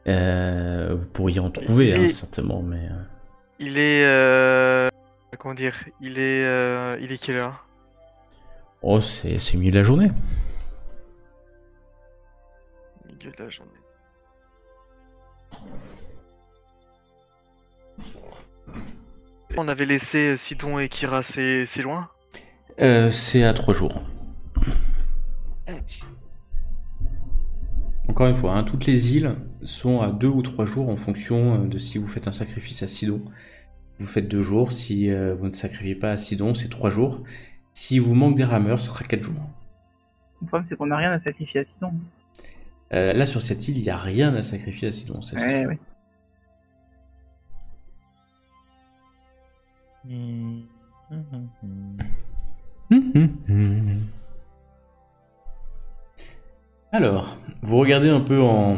Vous pourriez en trouver, hein, certainement, mais... Il est... Comment dire? Il est quelle heure? Oh, c'est milieu de la journée. Milieu de la journée. On avait laissé Sidon et Kira, c'est loin? C'est à 3 jours. Encore une fois, hein, toutes les îles sont à 2 ou 3 jours en fonction de si vous faites un sacrifice à Sidon. Vous faites 2 jours, si vous ne sacrifiez pas à Sidon, c'est 3 jours. Si vous manque des rameurs, ce sera 4 jours. Le problème, c'est qu'on n'a rien à sacrifier à Sidon. Là, sur cette île, il n'y a rien à sacrifier à Sidon, ça c'est sûr. Ouais. Alors, vous regardez un peu en...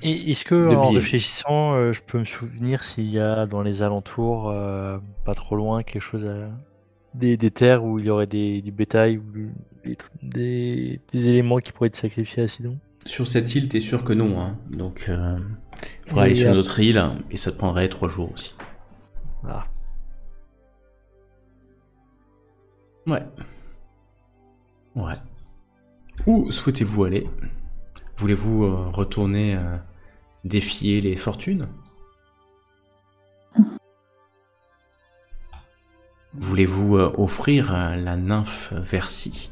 Et est-ce que, en réfléchissant, je peux me souvenir s'il y a dans les alentours, pas trop loin, quelque chose des terres où il y aurait du bétail ou des éléments qui pourraient être sacrifiés à Sidon? Sur cette île, t'es sûr que non, hein. Donc, il faudra aller sur une autre île, et ça te prendrait 3 jours aussi. Ah. Ouais. Où souhaitez-vous aller? Voulez-vous retourner défier les fortunes? Voulez-vous offrir la nymphe Versi?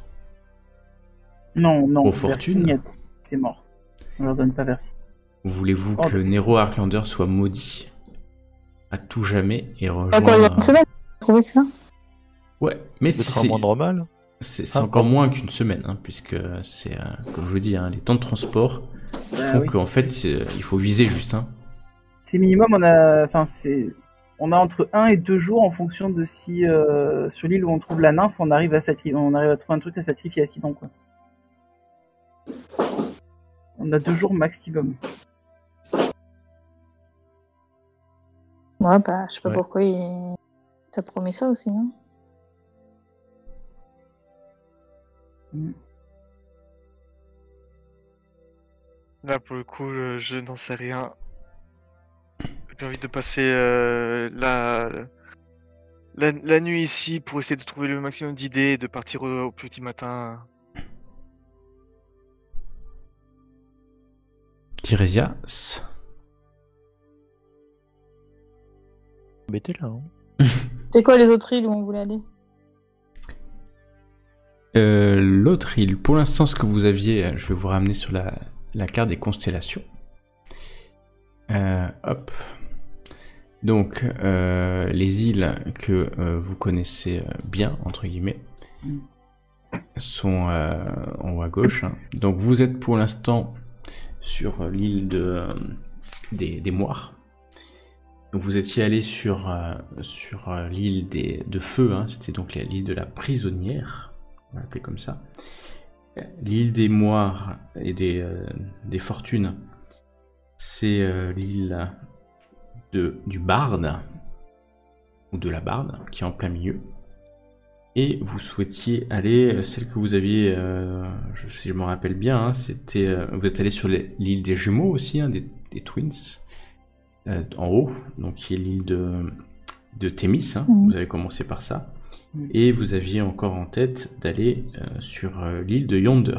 Non, aux fortunes? C'est mort. On leur donne pas Versi. Voulez-vous que Nero Arklander soit maudit à tout jamais et Encore rejoindre... une semaine, trouver ça? Ouais, mais C'est moindre mal. c'est encore moins qu'une semaine, hein, puisque c'est, comme je vous dis, hein, les temps de transport font qu'en fait, il faut viser juste. Hein. C'est minimum, on a entre 1 et 2 jours en fonction de si sur l'île où on trouve la nymphe, on arrive à trouver un truc à sacrifier à Sidon, quoi. On a 2 jours maximum. Ouais, bah, je sais pas pourquoi il t'a promis ça aussi, hein. Là, pour le coup, je n'en sais rien. J'ai envie de passer la nuit ici pour essayer de trouver le maximum d'idées et de partir au petit matin. Tiresias. Embêté là. Hein. C'est quoi les autres îles où on voulait aller? L'autre île, pour l'instant, ce que vous aviez, je vais vous ramener sur la carte des constellations. Hop. Donc, les îles que vous connaissez bien, entre guillemets, sont en haut à gauche. Hein. Donc, vous êtes pour l'instant sur l'île des Moires. Donc, vous étiez allé sur l'île de Feu, hein. C'était donc l'île de la prisonnière, on va l'appeler comme ça. L'île des Moires et des Fortunes, c'est l'île du Barde, ou de la Barde, qui est en plein milieu. Et vous souhaitiez aller, celle que vous aviez, si je me rappelle bien, hein, c'était, vous êtes allé sur l'île des Jumeaux aussi, hein, des Twins, en haut, donc qui est l'île de Thémis, hein. Vous avez commencé par ça. Et vous aviez encore en tête d'aller sur l'île de Yonder.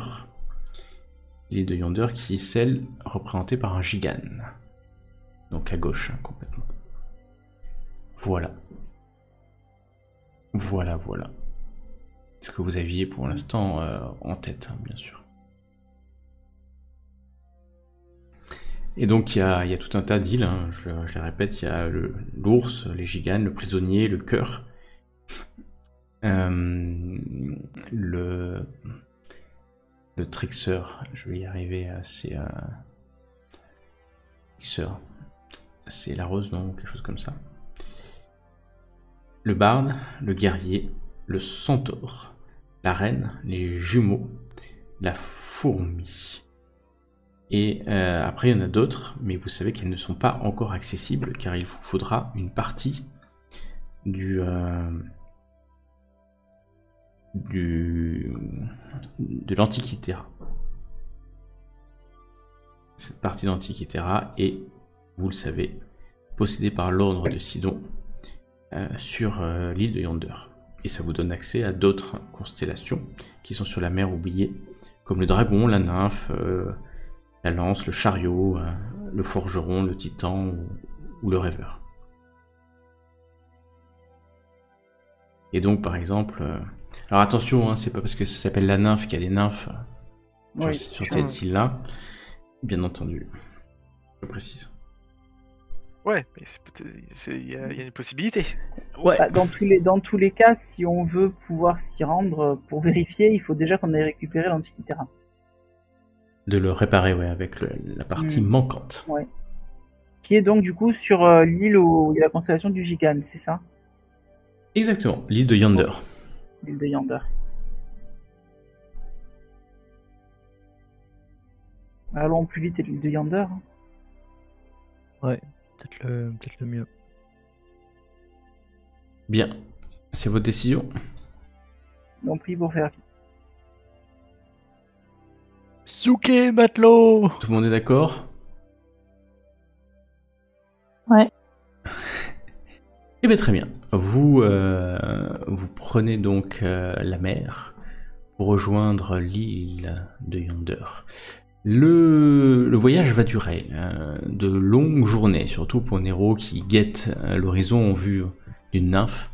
L'île de Yonder qui est celle représentée par un gigane. Donc à gauche, hein, complètement. Voilà. Voilà. Ce que vous aviez pour l'instant en tête, hein, bien sûr. Et donc il y a tout un tas d'îles, hein, je les répète, il y a l'ours, les giganes, le prisonnier, le cœur. Le Trickster, je vais y arriver, c'est la rose, non, quelque chose comme ça. Le barde, le guerrier, le centaure, la reine, les jumeaux, la fourmi. Et après il y en a d'autres, mais vous savez qu'elles ne sont pas encore accessibles car il vous faudra une partie de l'Antikythera. Cette partie d'Antikythera est, vous le savez, possédée par l'ordre de Sidon sur l'île de Yonder. Et ça vous donne accès à d'autres constellations qui sont sur la mer oubliée, comme le dragon, la nymphe, la lance, le chariot, le forgeron, le titan ou le rêveur. Et donc par exemple, alors attention, hein, c'est pas parce que ça s'appelle la nymphe qu'il y a des nymphes sur cette île-là, bien entendu, je précise. Ouais, mais il y a une possibilité. Ouais. Bah, dans tous les cas, si on veut pouvoir s'y rendre pour vérifier, il faut déjà qu'on ait récupéré l'Antikythera. De le réparer, ouais, avec la partie manquante. Ouais. Qui est donc du coup sur l'île où il y a la constellation du Gigane, c'est ça? Exactement, l'île de Yonder. L'île de Yonder. Allons plus vite, l'île de Yonder. Ouais, peut-être le mieux. Bien, c'est votre décision. On prie pour faire. Souké, matelot! Tout le monde est d'accord? Ouais. Eh bien très bien. Vous prenez donc la mer pour rejoindre l'île de Yonder. Le voyage va durer de longues journées, surtout pour Nero qui guette l'horizon en vue d'une nymphe,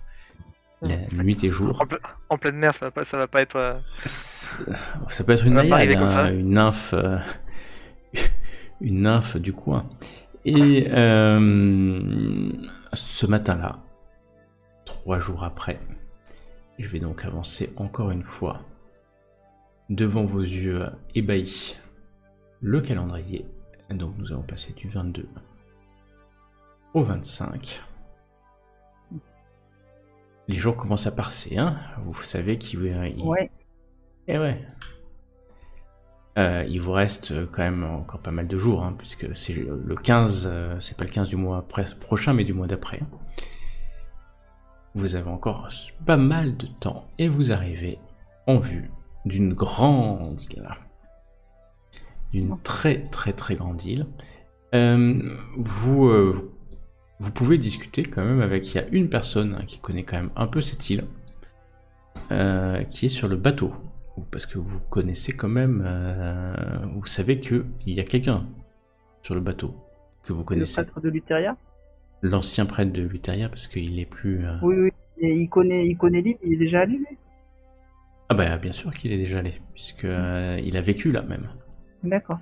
la nuit et jour. En pleine mer, ça va pas être... Ça peut être une naïade, hein, une nymphe du coin. Et ce matin-là, 3 jours après, je vais donc avancer encore une fois devant vos yeux ébahis le calendrier. Donc nous allons passer du 22 au 25. Les jours commencent à passer, hein. Vous savez qu'il Ouais. Eh ouais. Il vous reste quand même encore pas mal de jours, hein, puisque c'est le 15, c'est pas le 15 du mois prochain, mais du mois d'après. Vous avez encore pas mal de temps, et vous arrivez en vue d'une grande île. D'une très très très grande île. Vous pouvez discuter quand même avec... Il y a une personne qui connaît quand même un peu cette île, qui est sur le bateau. Parce que vous connaissez quand même... vous savez qu'il y a quelqu'un sur le bateau que vous connaissez. Le prêtre de Luteria? L'ancien prêtre de Luteria, parce qu'il est plus... Oui, oui. Et il connaît l'île, il est déjà allé, lui? Ah bah bien sûr qu'il est déjà allé, puisque il a vécu là même. D'accord.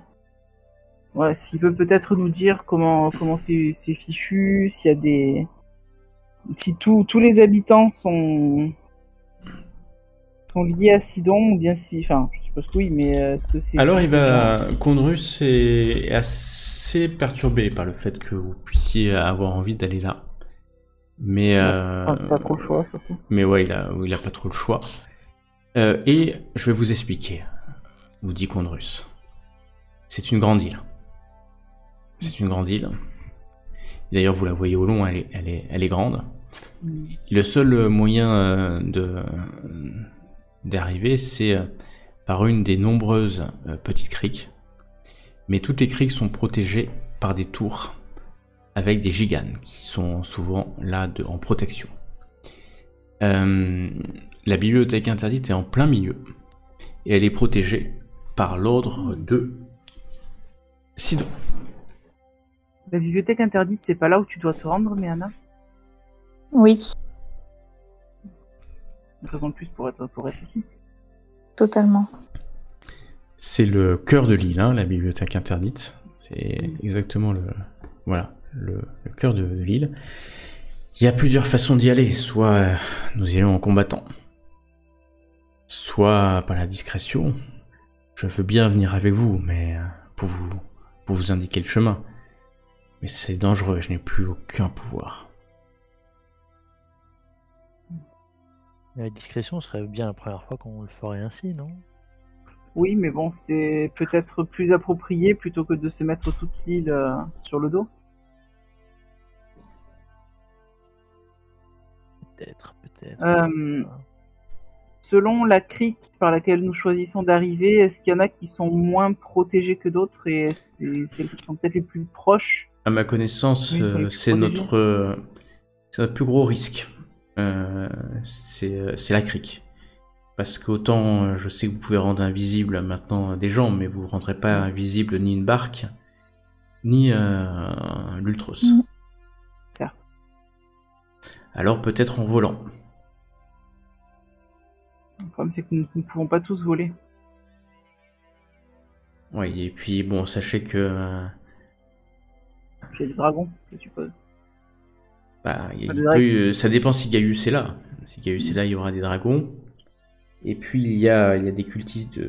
Ouais, s'il peut peut-être nous dire comment c'est fichu, s'il y a des... Si tous les habitants sont liés à Sidon, ou bien si... Enfin, je suppose que oui, mais est-ce que c'est... Alors Condrus est assez perturbé par le fait que vous puissiez avoir envie d'aller là. Mais... pas trop le choix, surtout. Mais ouais, il a pas trop le choix. Et je vais vous expliquer, vous dit Condrus. C'est une grande île. C'est une grande île. D'ailleurs, vous la voyez au long, elle est grande. Le seul moyen d'arriver, c'est par une des nombreuses petites criques. Mais toutes les criques sont protégées par des tours avec des giganes qui sont souvent là en protection. La bibliothèque interdite est en plein milieu et elle est protégée par l'ordre de Sidon. La bibliothèque interdite, c'est pas là où tu dois te rendre, Méana? Oui, Une raison de plus pour être ici. totalement. C'est le cœur de l'île, hein, la bibliothèque interdite. C'est exactement le cœur de l'île. Il y a plusieurs façons d'y aller. Soit nous y allons en combattant, soit par la discrétion. Je veux bien venir avec vous, mais pour vous indiquer le chemin. Mais c'est dangereux, je n'ai plus aucun pouvoir. La discrétion serait bien la première fois qu'on le ferait ainsi, non? Oui, mais bon, c'est peut-être plus approprié plutôt que de se mettre toute l'île sur le dos. Peut-être. Selon la crique par laquelle nous choisissons d'arriver, est-ce qu'il y en a qui sont moins protégés que d'autres et c'est celles qui sont peut-être les plus proches? À ma connaissance, Oui, c'est notre plus gros risque. C'est la crique. Parce qu'autant je sais que vous pouvez rendre invisible maintenant des gens, mais vous ne rendrez pas invisible ni une barque, ni l'Ultros. Certes. Alors peut-être en volant. Le problème, c'est que nous ne pouvons pas tous voler. Oui, et puis bon, sachez que... Il y a des dragons, je suppose. Ça dépend si Gaius est là. Si Gaius est là, il y aura des dragons. Et puis il y a des cultistes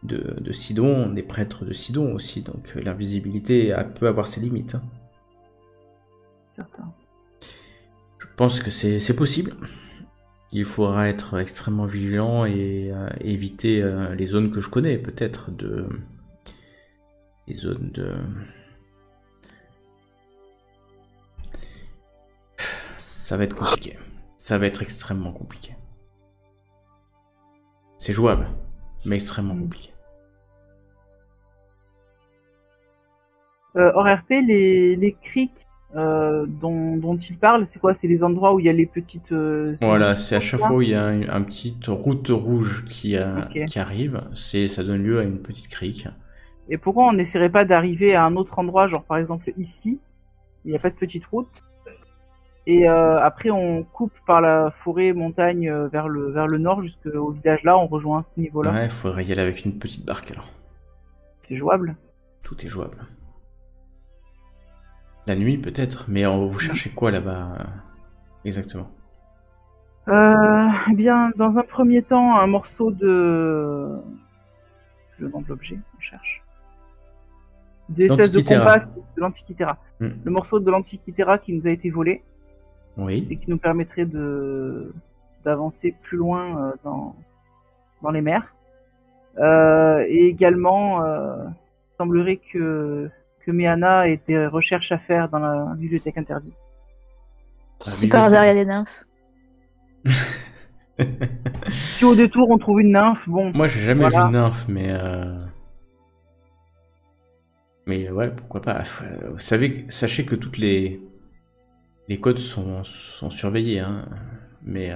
de Sidon, des prêtres de Sidon aussi. Donc l'invisibilité peut avoir ses limites. Hein. Certain. Je pense que c'est possible. Il faudra être extrêmement vigilant et éviter les zones que je connais, peut-être les zones de... Ça va être compliqué. Ça va être extrêmement compliqué. C'est jouable, mais extrêmement compliqué. Hors RP, les criques dont il parle, c'est quoi? C'est les endroits où il y a les petites... Voilà, c'est à chaque fois où il y a une petite route rouge qui arrive, ça donne lieu à une petite crique. Et pourquoi on n'essaierait pas d'arriver à un autre endroit, genre par exemple ici, il n'y a pas de petite route, et après on coupe par la forêt, montagne vers le nord jusqu'au village là, on rejoint ce niveau-là. Ouais, il faudrait y aller avec une petite barque alors. C'est jouable? Tout est jouable. La nuit peut-être, mais vous cherchez quoi là-bas exactement? Eh bien, dans un premier temps, un morceau de... Le nom de l'objet, on cherche. Des espèces de combat de l'Antikythera. Le morceau de l'Antikythera qui nous a été volé. Oui. Et qui nous permettrait d'avancer plus loin dans les mers. Et également, il semblerait que Méana ait des recherches à faire dans la bibliothèque interdite. Si par hasard il y a des nymphes. Si au détour on trouve une nymphe, bon. Moi, j'ai jamais Voilà. vu de nymphe, mais ouais, pourquoi pas. Vous savez, sachez que toutes les codes sont surveillées, hein. Mais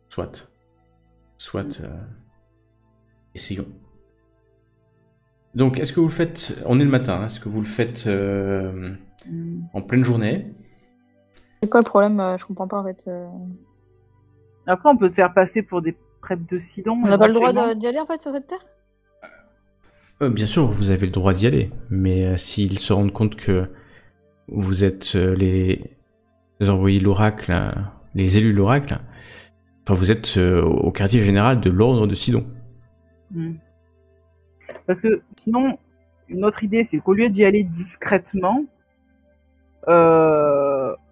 soit, essayons. Donc, est-ce que vous le faites? On est le matin, hein. Est-ce que vous le faites en pleine journée? C'est quoi le problème? Je comprends pas en fait. Après, on peut se faire passer pour des prêtres de Sidon. On n'a pas le droit éventuellement. d'y aller en fait sur cette terre? Bien sûr, vous avez le droit d'y aller, mais s'ils se rendent compte que vous êtes les envoyés de l'oracle, les élus de l'oracle, enfin, vous êtes au quartier général de l'ordre de Sidon. Hmm. Parce que sinon, une autre idée, c'est qu'au lieu d'y aller discrètement,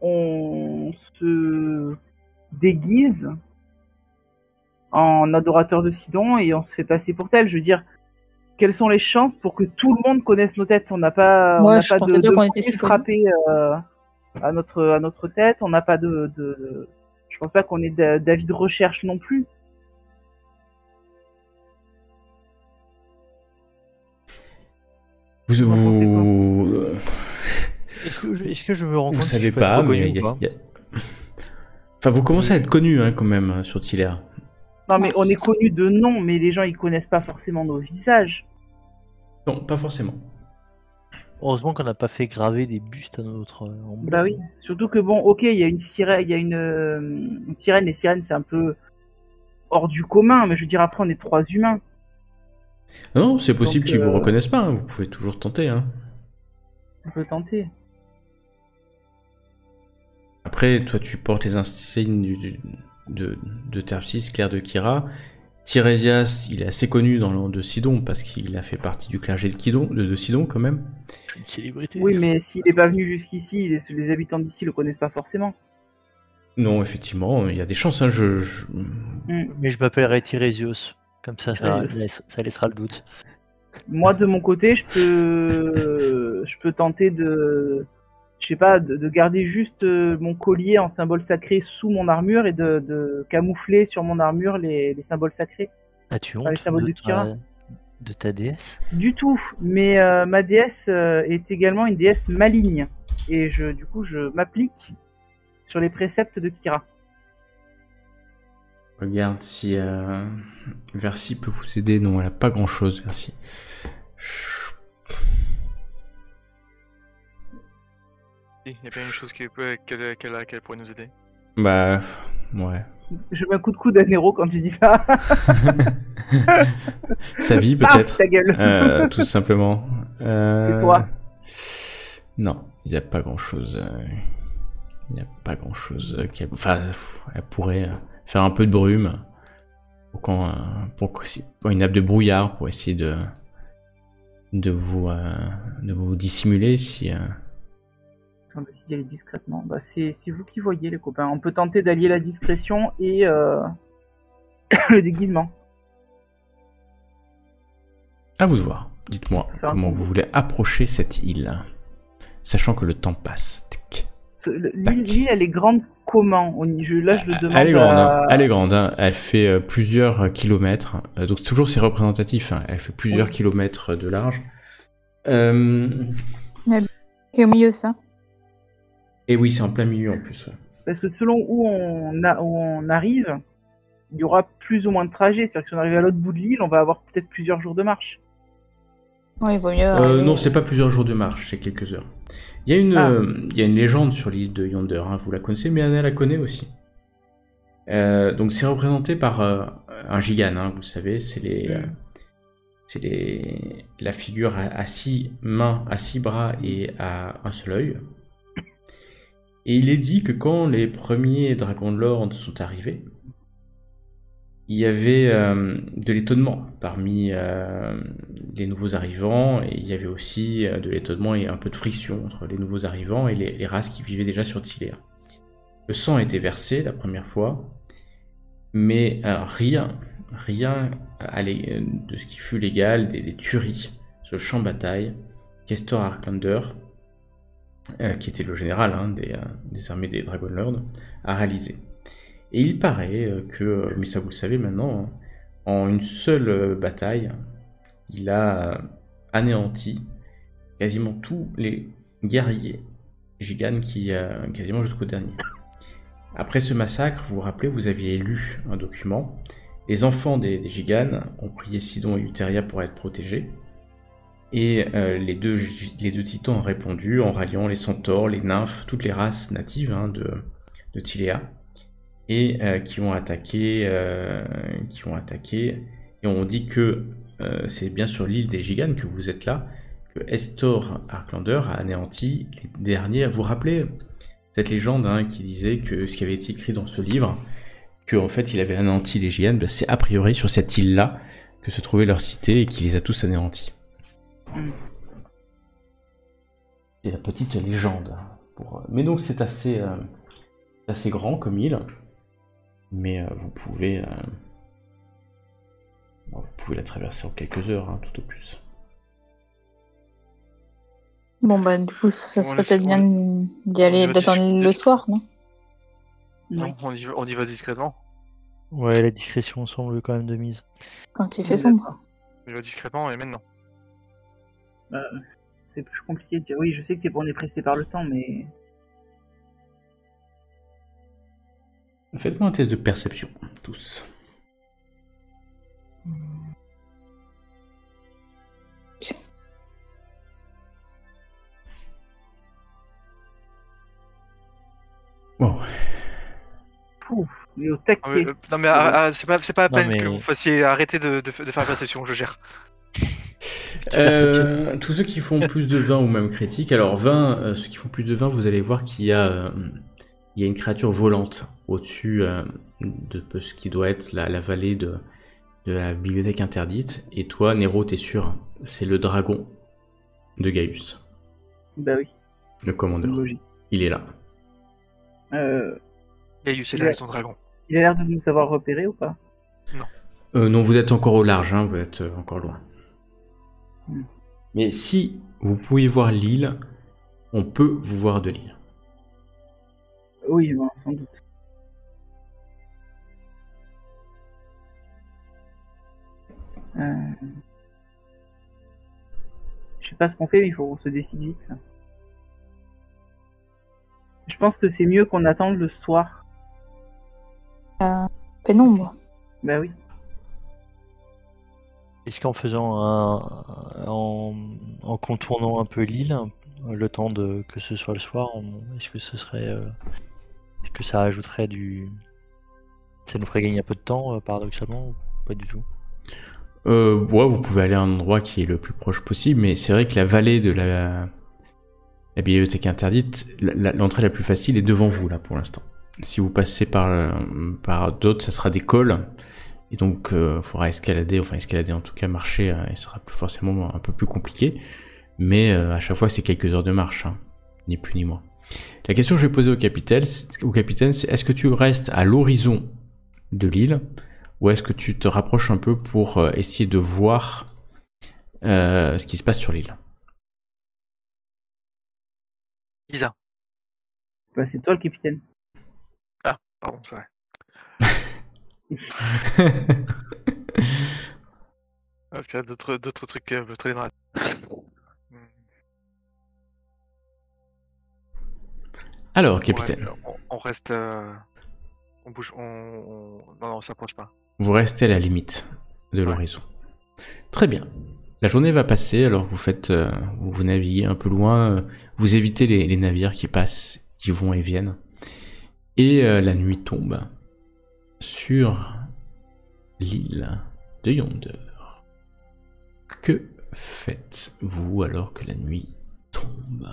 on se déguise en adorateur de Sidon et on se fait passer pour tel. Je veux dire, quelles sont les chances pour que tout le monde connaisse nos têtes? On n'a pas, Ouais, on n'a je pas pensais de bien qu'on était bouée si connus. frappée à notre tête. On n'a pas de. Je pense pas qu'on ait d'avis de recherche non plus. Vous, en pensez quoi vous, Est-ce que je me rends compte vous si savez je peux être pas, mais reconnu ou pas enfin, vous commencez à être connu hein, quand même sur Tiller. Non, mais on est connus de nom, mais les gens ils connaissent pas forcément nos visages. Non, pas forcément. Heureusement qu'on n'a pas fait graver des bustes à notre emblème. Bah oui. Surtout que bon, ok, il y a une sirène, il y a une sirène. Les sirènes c'est un peu hors du commun, mais je veux dire après on est 3 humains. Non, c'est possible Donc, qu'ils vous reconnaissent pas, hein. Vous pouvez toujours tenter. Hein. On peut tenter. Après, toi, tu portes les insignes de Terpsis, Claire de Kira. Tirésias, il est assez connu dans le monde de Sidon parce qu'il a fait partie du clergé de Sidon quand même. Je suis une célébrité. Oui, mais s'il n'est pas venu jusqu'ici, les habitants d'ici le connaissent pas forcément. Non, effectivement, il y a des chances. Hein, Mais je m'appellerai Tirésios. Comme ça, Tirésios. ça laissera le doute. Moi, de mon côté, je peux tenter de, je sais pas, de garder juste mon collier en symbole sacré sous mon armure et de camoufler sur mon armure les symboles sacrés. As-tu Enfin, les honte symboles de Kira. de ta déesse? Du tout, mais ma déesse est également une déesse maligne. Et du coup, je m'applique sur les préceptes de Kira. regarde si Versi peut vous aider. Non, elle a pas grand chose, Versi. Il y a bien une chose qu'elle pourrait nous aider. Bah, ouais. Je mets un coup de coude à Nero quand tu dis ça. Sa vie Paf, peut-être. ta gueule. Tout simplement. Et toi? Non, il n'y a pas grand chose. Il n'y a pas grand chose. Enfin, elle pourrait faire un peu de brume pour une nappe de brouillard pour essayer de vous dissimuler si. On va d'y aller discrètement. Bah, c'est vous qui voyez, les copains. On peut tenter d'allier la discrétion et le déguisement. À vous de voir. Dites-moi comment vous voulez approcher cette île, sachant que le temps passe. Tic. L'île, elle est grande comment? Là, je le demande. Elle est grande. Hein. Elle est grande. Hein. Elle fait plusieurs kilomètres. Donc toujours c'est représentatif. Hein. Elle fait plusieurs kilomètres de large. Et au milieu, ça. Et oui, c'est en plein milieu en plus. Ouais. Parce que selon où on arrive, il y aura plus ou moins de trajet. C'est-à-dire que si on arrive à l'autre bout de l'île, on va avoir peut-être plusieurs jours de marche. Ouais, il vaut mieux. Non, c'est pas plusieurs jours de marche, c'est quelques heures. Il y a une légende sur l'île de Yonder, hein, vous la connaissez, mais Anna la connaît aussi. Donc c'est représenté par un gigane, hein, vous savez, c'est la figure à 6 mains, à 6 bras et à un seul œil. Et il est dit que quand les premiers dragons de l'Ordre sont arrivés, il y avait de l'étonnement parmi les nouveaux arrivants, et il y avait aussi de l'étonnement et un peu de friction entre les nouveaux arrivants et les races qui vivaient déjà sur Tiller. Le sang a été versé la première fois, mais rien allait de ce qui fut légal, des tueries sur le champ de bataille. Castor Arklander, qui était le général des armées des Dragonlords, a réalisé. Et il paraît que, mais ça vous le savez maintenant, hein, en une seule bataille, il a anéanti quasiment tous les guerriers Gigan quasiment jusqu'au dernier. Après ce massacre, vous vous rappelez, vous aviez lu un document. Les enfants des Gigan ont prié Sidon et Uteria pour être protégés. Et les deux titans ont répondu en ralliant les centaures, les nymphes, toutes les races natives de Tiléa. Et qui ont attaqué. Et on dit que c'est bien sur l'île des Gigan que vous êtes là, que Estor Arklander a anéanti les derniers. Vous vous rappelez cette légende qui disait que ce qui avait été écrit dans ce livre, qu'en fait il avait anéanti les Gigan, ben, c'est a priori sur cette île-là que se trouvait leur cité et qu'il les a tous anéantis. C'est la petite légende. Mais donc c'est assez grand comme île, mais vous pouvez la traverser en quelques heures, tout au plus. Bon, bah, du coup, ça serait peut-être bien d'y on aller y va d'attendre le soir, non? Non, on y va discrètement. Ouais, la discrétion semble quand même de mise. Quand il fait sombre. On y va discrètement et maintenant. C'est plus compliqué de dire oui, je sais que on est pressé par le temps, mais. Faites-moi un test de perception, tous. Bon. Mais au taquet. Non mais c'est pas à Non, peine mais- que vous fassiez arrêter de faire la perception, je gère. Tous ceux qui font plus de 20 ou même critique, alors 20, ceux qui font plus de 20, vous allez voir qu'il y a une créature volante au-dessus de ce qui doit être la vallée de la bibliothèque interdite. Et toi, Nero, t'es sûr, c'est le dragon de Gaius, Bah oui, le commandeur. logique. Il est là. Gaius est Il là a- avec son dragon. Il a l'air de nous avoir repéré ou pas? Non, vous êtes encore au large, vous êtes encore loin. Hmm. Mais si vous pouvez voir l'île, on peut vous voir de l'île. Oui, bon, sans doute. Je sais pas ce qu'on fait, mais il faut se décider vite. Là. Je pense que c'est mieux qu'on attende le soir. Pénombre. Bah oui. Est-ce qu'en faisant en contournant un peu l'île, le temps que ce soit le soir, est-ce que ce serait, est-ce que ça ajouterait ça nous ferait gagner un peu de temps, paradoxalement, ou pas du tout? Ouais, vous pouvez aller à un endroit qui est le plus proche possible, mais c'est vrai que la vallée de la bibliothèque interdite, l'entrée la plus facile est devant vous là pour l'instant. Si vous passez par d'autres, ça sera des cols, et donc il faudra escalader en tout cas, marcher, et ce sera forcément un peu plus compliqué, mais à chaque fois c'est quelques heures de marche, ni plus ni moins. La question que je vais poser au capitaine, c'est est-ce que tu restes à l'horizon de l'île, ou est-ce que tu te rapproches un peu pour essayer de voir ce qui se passe sur l'île? Lisa. Bah, c'est toi le capitaine. Pardon, c'est vrai. Parce qu'il y a d'autres trucs me traîner dans la... Alors, capitaine. On reste... On bouge... Non, on s'approche pas. Vous restez à la limite de l'horizon. Très bien. La journée va passer, alors vous naviguez un peu loin, vous évitez les navires qui passent, qui vont et viennent. Et la nuit tombe sur l'île de Yonder. Que faites-vous alors que la nuit tombe?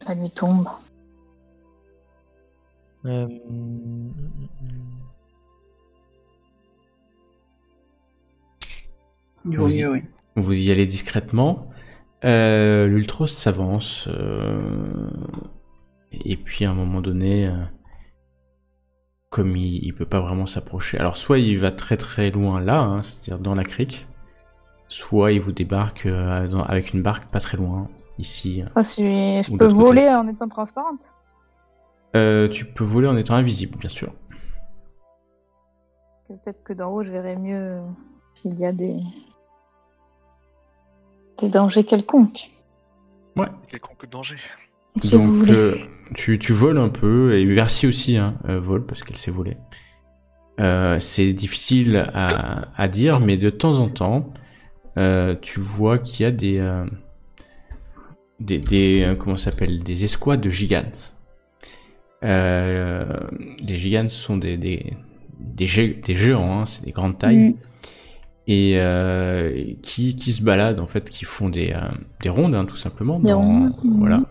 La nuit tombe. Il vaut mieux, oui. Vous y allez discrètement. L'Ultros s'avance. Et puis à un moment donné, comme il peut pas vraiment s'approcher. Alors soit il va très très loin là, c'est-à-dire dans la crique. Soit il vous débarque avec une barque pas très loin, ici. Ah, si je Ou peux d'autre voler en étant transparente. Tu peux voler en étant invisible, bien sûr. Peut-être que d'en haut, je verrai mieux s'il y a des dangers quelconques. Ouais. Quelconque danger. Si vous Donc, voulez. tu voles un peu, et Merci aussi vole, parce qu'elle s'est volée. C'est difficile à dire, mais de temps en temps, tu vois qu'il y a comment ça s'appelle, des escouades de gigantes. Les gigantes sont des géants, hein, c'est des grandes tailles, et qui se baladent en fait, qui font des rondes, hein, tout simplement. Des rondes, Voilà.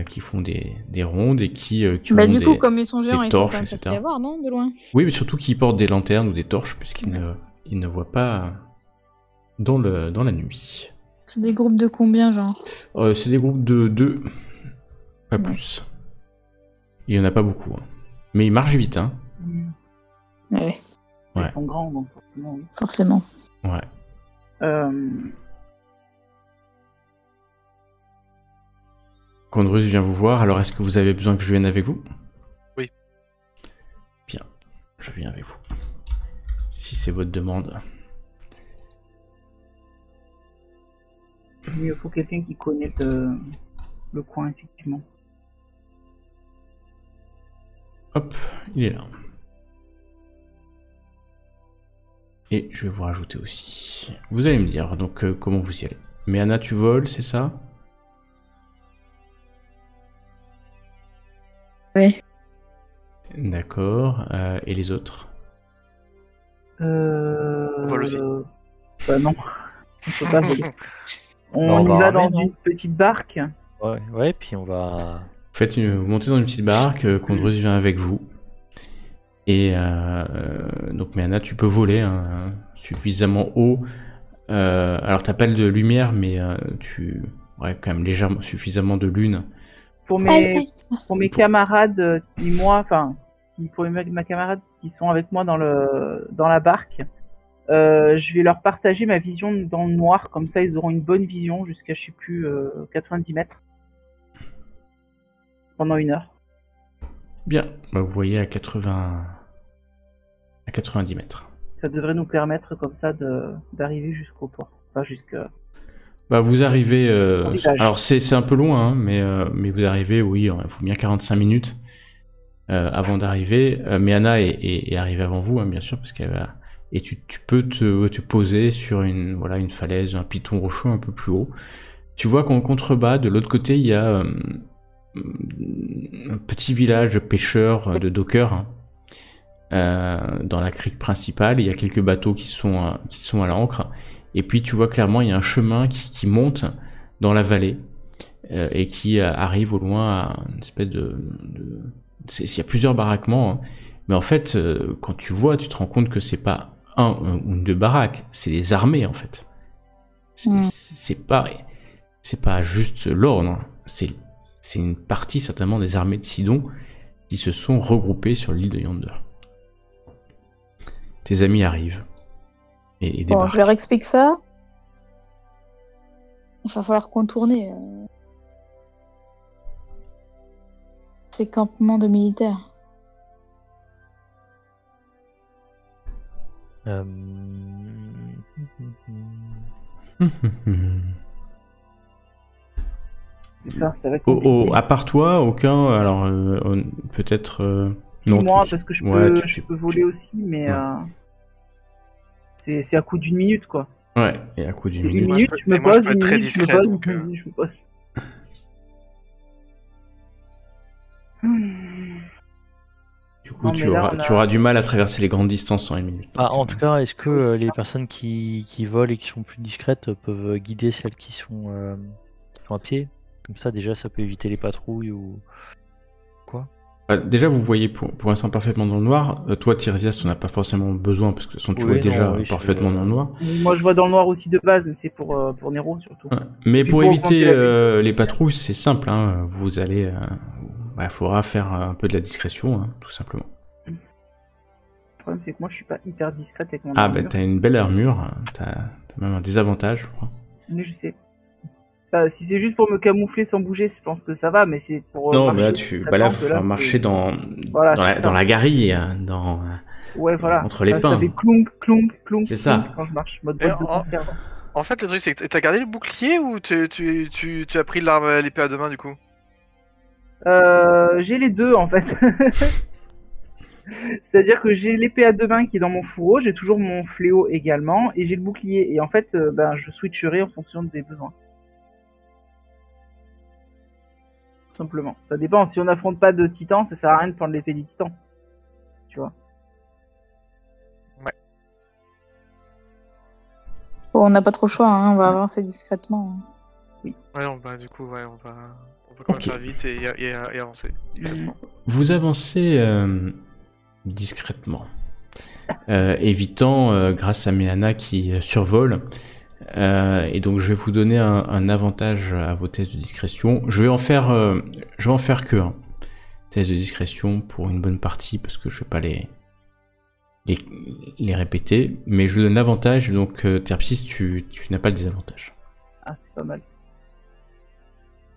Qui font des rondes et qui Bah, ont du coup, des comme ils sont géants, ils sont torches, quand même etc. faciles à voir, non? De loin. Oui, mais surtout qu'ils portent des lanternes ou des torches, puisqu'ils ils ne voient pas dans la nuit. C'est des groupes de combien, genre? C'est des groupes de 2, pas Ouais. plus. Il y en a pas beaucoup, hein. Mais ils marchent vite, hein. Ouais, Ouais. Ils sont grands, donc forcément, oui. forcément. Ouais. Condrus vient vous voir, alors est-ce que vous avez besoin que je vienne avec vous? Oui. Bien, je viens avec vous. Si c'est votre demande. Il me faut quelqu'un qui connaît le coin, effectivement. Hop, il est là. Et je vais vous rajouter aussi. Vous allez me dire donc comment vous y allez. Mais Anna, tu voles, c'est ça? Oui. D'accord. Et les autres? On vole aussi. Bah non, on peut pas voler. on On y va va ramer, dans non une petite barque. Ouais, puis on va. Vous montez dans une petite barque, Condrus vient avec vous. Et donc, mais Anna, tu peux voler hein, suffisamment haut. Alors, t'as pas de lumière, mais ouais, quand même légèrement, suffisamment de lune. Pour mes camarades qui, moi, enfin, pour mes camarades qui sont avec moi dans la barque, je vais leur partager ma vision dans le noir, comme ça ils auront une bonne vision jusqu'à, je sais plus, 90 mètres. Pendant 1 heure. Bien, bah, vous voyez à 90 mètres. Ça devrait nous permettre comme ça d'arriver jusqu'au port. Enfin, jusqu'à... Bah, vous arrivez. Au village. Alors, c'est un peu loin, hein, mais vous arrivez, oui, il faut bien 45 minutes avant d'arriver. Mais Anna est arrivée avant vous, hein, bien sûr, parce qu'elle va. Et tu peux te poser sur une falaise, un piton rocheux un peu plus haut. Tu vois qu'en contrebas, de l'autre côté, il y a un petit village de pêcheurs, de dockers, hein, dans la crique principale. Il y a quelques bateaux qui sont à l'ancre. Et puis tu vois clairement, il y a un chemin qui monte dans la vallée et qui arrive au loin à une espèce il y a plusieurs baraquements, hein. Mais en fait, quand tu vois, tu te rends compte que c'est pas un ou deux baraques, c'est des armées en fait. C'est pas juste l'ordre, hein. C'est une partie certainement des armées de Sidon qui se sont regroupées sur l'île de Yonder. Tes amis arrivent et Bon, débarquent. je leur explique ça. Il va falloir contourner ces campements de militaires. C'est ça, ça va être compliqué. À part toi, aucun. Alors, peut-être. Non, moi, parce que je peux tu- voler aussi, mais c'est à coup d'1 minute, quoi. Ouais, et à coup d'une C'est 1 minute. minute, je me moi, je pose, peux 1 être très minute, je me discret, pose, donc, 1 minute, je me pose. Du coup, Non, tu mais là, auras, tu auras du mal à traverser les grandes distances en 1 minute. Ah, en Donc, tout cas, est-ce que oui, c'est les ça. personnes qui volent et qui sont plus discrètes peuvent guider celles qui sont à pied? Comme ça, déjà, ça peut éviter les patrouilles ou quoi? déjà, vous voyez pour l'instant parfaitement dans le noir. Toi, Tiresias, tu n'en as pas forcément besoin parce que de toute façon, tu Oui, vois non, déjà oui, je parfaitement fais, dans le noir. Moi, je vois dans le noir aussi de base, mais c'est pour Nero, surtout. Ouais. Mais puis pour pour éviter augmenter la les patrouilles, c'est simple. Hein. Vous allez. Il faudra faire un peu de la discrétion, hein, tout simplement. Le problème, c'est que moi, je suis pas hyper discrète avec mon Ah, armure. bah, t'as une belle armure. T'as même un désavantage, je crois. Mais je sais. Si c'est juste pour me camoufler sans bouger, je pense que ça va, mais c'est pour. Non, mais là, marcher là, discrètement faut que là, marcher Voilà, dans la garille, hein, Ouais, voilà. entre les Ça pins. fait clonk, clonk, clonk, C'est ça. clonk quand je marche, mode Et boîte de conserve. En fait, le truc, c'est que t'as gardé le bouclier ou tu as pris l'arme, l'épée à deux mains du coup? J'ai les deux en fait. C'est-à-dire que j'ai l'épée à deux mains qui est dans mon fourreau, j'ai toujours mon fléau également, et j'ai le bouclier. Et en fait, je switcherai en fonction des besoins. Tout simplement. Ça dépend. Si on n'affronte pas de titan, ça sert à rien de prendre l'épée des titans. Tu vois. Bon, on n'a pas trop le choix, hein, on va avancer discrètement. Ouais, du coup, ouais, on va quand même Ok. faire vite et avancer. Vous avancez discrètement, évitant, grâce à Méana qui survole, et donc je vais vous donner un avantage à vos tests de discrétion. Je vais en faire que un test de discrétion pour une bonne partie parce que je vais pas les répéter, mais je donne l'avantage, donc Terpsis, tu n'as pas le désavantage. Ah, c'est pas mal.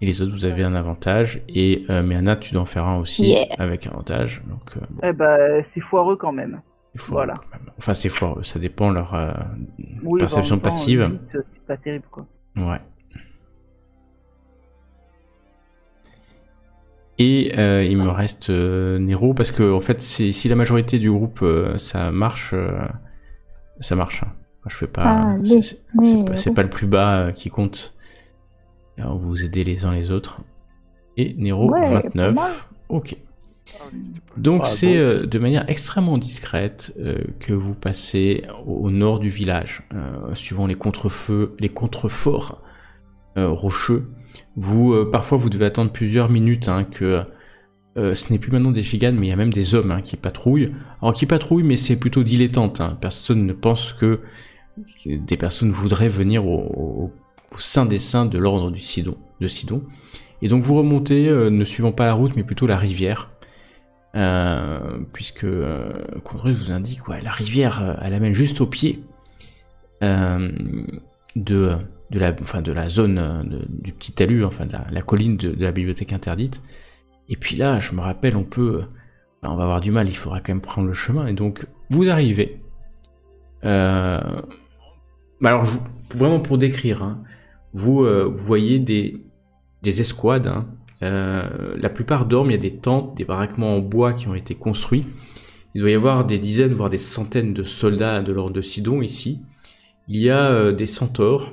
Et les autres, vous avez un avantage, et Méana, tu dois en faire un aussi, Yeah. avec avantage, donc bon. Eh ben, c'est foireux quand même. C'est foireux, Voilà. quand même. Enfin, c'est foireux, ça dépend leur Oui, perception en même temps, passive. limite, c'est pas terrible quoi. Ouais. Et il me reste Nero, parce que en fait, si la majorité du groupe ça marche. Ça marche. Hein. Moi, je fais pas. Allez, C'est pas le plus bas qui compte. Alors, vous aidez les uns les autres. Et Nero, Ouais, 29. pas mal. Ok. Ah oui, c'était pas- Donc Ah, c'est bon. de manière extrêmement discrète que vous passez au nord du village, suivant les contrefeux, les contreforts rocheux. Parfois vous devez attendre plusieurs minutes que ce n'est plus maintenant des giganes, mais il y a même des hommes qui patrouillent. Alors qui patrouillent, mais c'est plutôt dilettante. Personne ne pense que des personnes voudraient venir au sein des saints de l'ordre de Sidon. Et donc vous remontez, ne suivant pas la route, mais plutôt la rivière. Puisque Condrus vous indique, ouais, la rivière, elle amène juste au pied de la zone du petit talus, enfin de la colline de la bibliothèque interdite. Et puis là, je me rappelle, on va avoir du mal, il faudra quand même prendre le chemin. Et donc, vous arrivez. Alors, vraiment pour décrire, vous voyez des escouades. La plupart dorment, il y a des tentes, des baraquements en bois qui ont été construits. Il doit y avoir des dizaines, voire des centaines de soldats de l'ordre de Sidon ici. Il y a des centaures,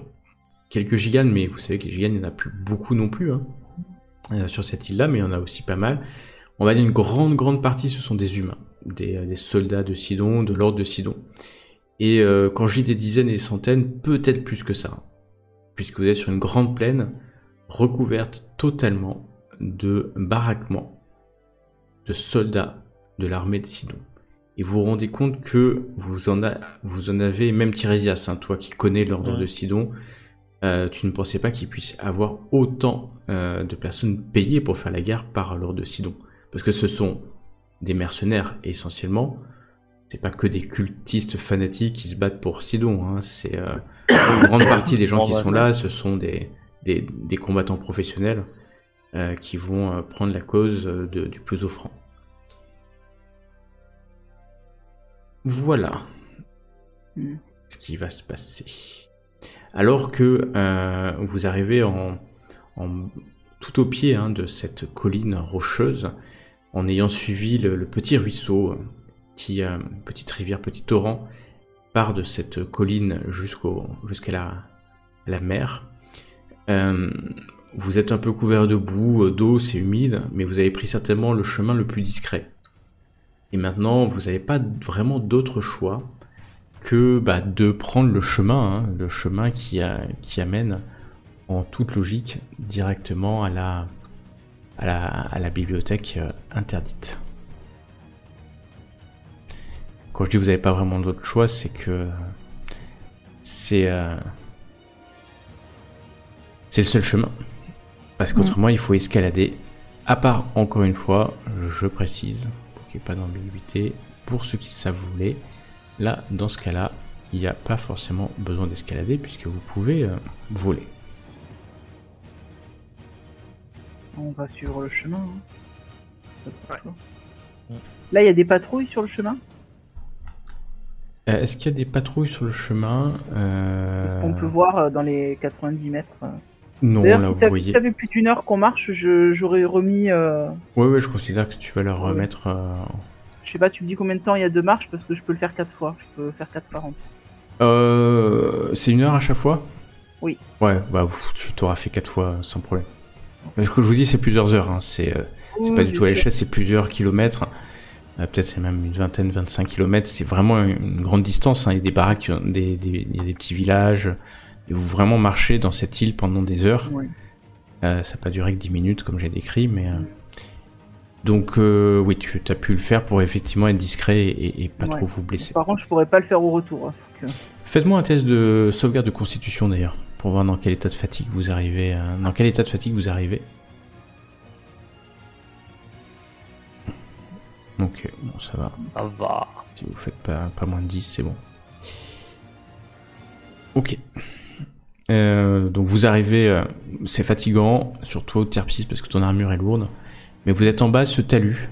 quelques giganes, mais vous savez que les giganes, il n'y en a plus beaucoup non plus sur cette île-là, mais il y en a aussi pas mal. On va dire une grande partie, ce sont des humains, des soldats de Sidon, de l'ordre de Sidon. Et quand je dis des dizaines et des centaines, peut-être plus que ça, puisque vous êtes sur une grande plaine recouverte totalement de baraquements de soldats de l'armée de Sidon. Et vous vous rendez compte que vous en avez, même Tirésias, toi qui connais l'ordre de Sidon, tu ne pensais pas qu'il puisse avoir autant de personnes payées pour faire la guerre par l'ordre de Sidon. Parce que ce sont des mercenaires essentiellement, c'est pas que des cultistes fanatiques qui se battent pour Sidon, c'est une grande partie des gens qui sont là, ce sont des combattants professionnels qui vont prendre la cause du plus offrant. Voilà ce qui va se passer. Alors que vous arrivez tout au pied de cette colline rocheuse, en ayant suivi le petit ruisseau, petite rivière, petit torrent, part de cette colline jusqu'à la mer. Vous êtes un peu couvert de boue, d'eau, c'est humide, mais vous avez pris certainement le chemin le plus discret. Et maintenant, vous n'avez pas vraiment d'autre choix que de prendre le chemin qui amène, en toute logique, directement à la bibliothèque interdite. Quand je dis vous n'avez pas vraiment d'autre choix, c'est que c'est le seul chemin. Parce qu'autrement, il faut escalader. À part, encore une fois, je précise, pour qu'il n'y ait pas d'ambiguïté, pour ceux qui savent voler, là, dans ce cas-là, il n'y a pas forcément besoin d'escalader, puisque vous pouvez voler. On va suivre le chemin. Hein. Ouais. Là, il y a des patrouilles sur le chemin. Est-ce qu'il y a des patrouilles sur le chemin Est-ce qu'on peut voir dans les 90 mètres Non, D'ailleurs, là, si vous ça voyez. fait plus d'1 heure qu'on marche, j'aurais remis... Ouais, je considère que tu vas leur Ouais. remettre... Je sais pas, tu me dis combien de temps il y a de marche parce que je peux le faire 4 fois. Je peux faire 4 fois. C'est 1 heure à chaque fois? Oui. Ouais, bah tu t'auras fait 4 fois sans problème. Mais ce que je vous dis, c'est plusieurs heures. Hein. C'est pas du tout à l'échelle, c'est plusieurs kilomètres. Peut-être c'est même une vingtaine, 25 kilomètres. C'est vraiment une grande distance. Hein. Il y a des baraques, il y a des petits villages. Et vous vraiment marchez dans cette île pendant des heures. Ouais. Ça n'a pas duré que 10 minutes, comme j'ai décrit, mais... Donc oui, tu as pu le faire pour effectivement être discret et pas trop vous blesser. Par contre, je pourrais pas le faire au retour. Hein, Faites-moi un test de sauvegarde de constitution d'ailleurs, pour voir dans quel état de fatigue vous arrivez. Dans quel état de fatigue vous arrivez. Ok, bon ça va. Ça va. Si vous faites pas moins de 10, c'est bon. Ok. Donc vous arrivez, c'est fatigant, surtout Terpsis parce que ton armure est lourde. Mais vous êtes en bas de ce talus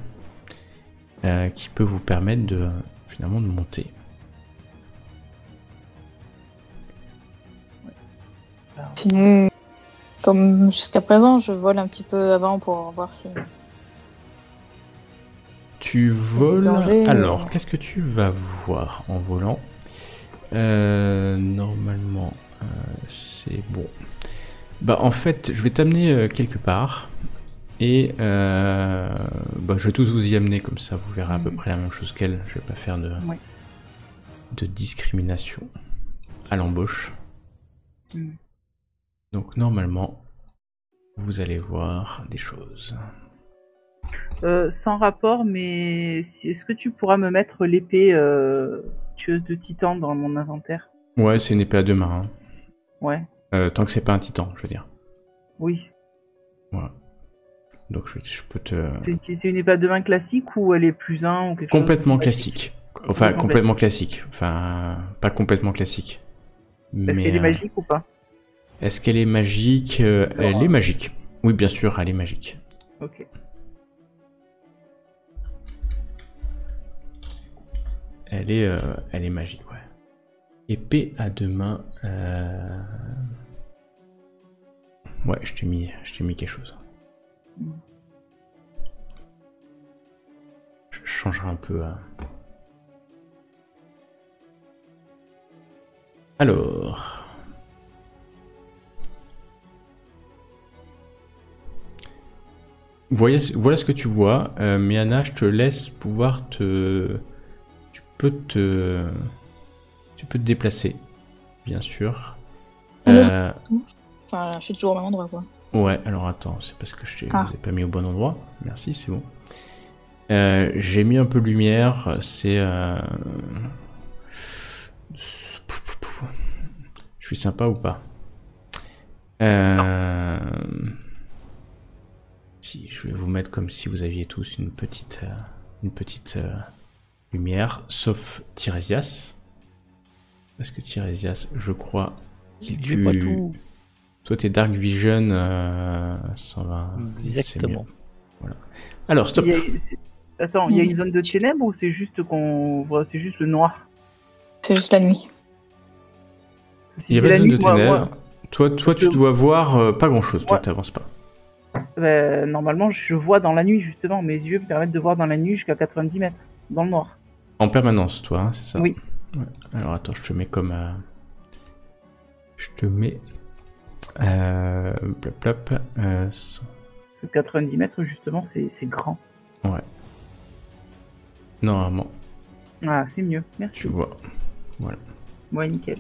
qui peut vous permettre de finalement de monter. Continue. Comme jusqu'à présent, je vole un petit peu avant pour voir si... Tu voles... danger, Alors, qu'est-ce que tu vas voir en volant? Normalement, c'est bon. Bah en fait, je vais t'amener quelque part. Et je vais tous vous y amener, comme ça vous verrez à peu près la même chose qu'elle. Je vais pas faire de discrimination à l'embauche. Donc normalement, vous allez voir des choses. Sans rapport, mais est-ce que tu pourras me mettre l'épée tueuse de titan dans mon inventaire? Ouais, c'est une épée à 2 mains. Hein. Ouais. Tant que c'est pas un titan, je veux dire. Oui. Voilà. Donc je peux te... C'est une épée à 2 mains classique ou elle est plus 1 ou quelque Complètement chose classique. Enfin, complètement classique. Enfin, pas complètement classique. Est-ce qu'elle est magique ou pas? Est-ce qu'elle est magique? Elle est magique. Oui, bien sûr, elle est magique. Ok. Elle est magique, ouais. Épée à 2 mains. Ouais, je t'ai mis quelque chose. Je changerai un peu. Alors. Voilà ce que tu vois. Miana, je te laisse pouvoir te... Tu peux te déplacer, bien sûr. Enfin, je suis toujours au même endroit, quoi. Ouais, alors attends, c'est parce que je vous ai pas mis au bon endroit. Merci, c'est bon. J'ai mis un peu de lumière, c'est... Je suis sympa ou pas? Si, je vais vous mettre comme si vous aviez tous une petite lumière, sauf Tiresias. Parce que Tiresias, je crois qu'il tue... Toi, t'es Dark Vision 120. Exactement. Voilà. Alors, stop. Attends, il y a une zone de ténèbres ou c'est juste qu'on voit, c'est juste le noir? C'est juste la nuit. Il y a pas de zone de ténèbres. Toi, tu dois voir pas grand-chose. Toi, t'avances pas. Normalement, je vois dans la nuit, justement. Mes yeux me permettent de voir dans la nuit jusqu'à 90 mètres, dans le noir. En permanence, toi, hein, c'est ça? Oui. Ouais. Alors, attends, je te mets comme... Je te mets... Plop, plop, 90 mètres, justement, c'est grand. Ouais. Normalement. Ah, c'est mieux, merci. Tu vois. Voilà. Ouais, nickel.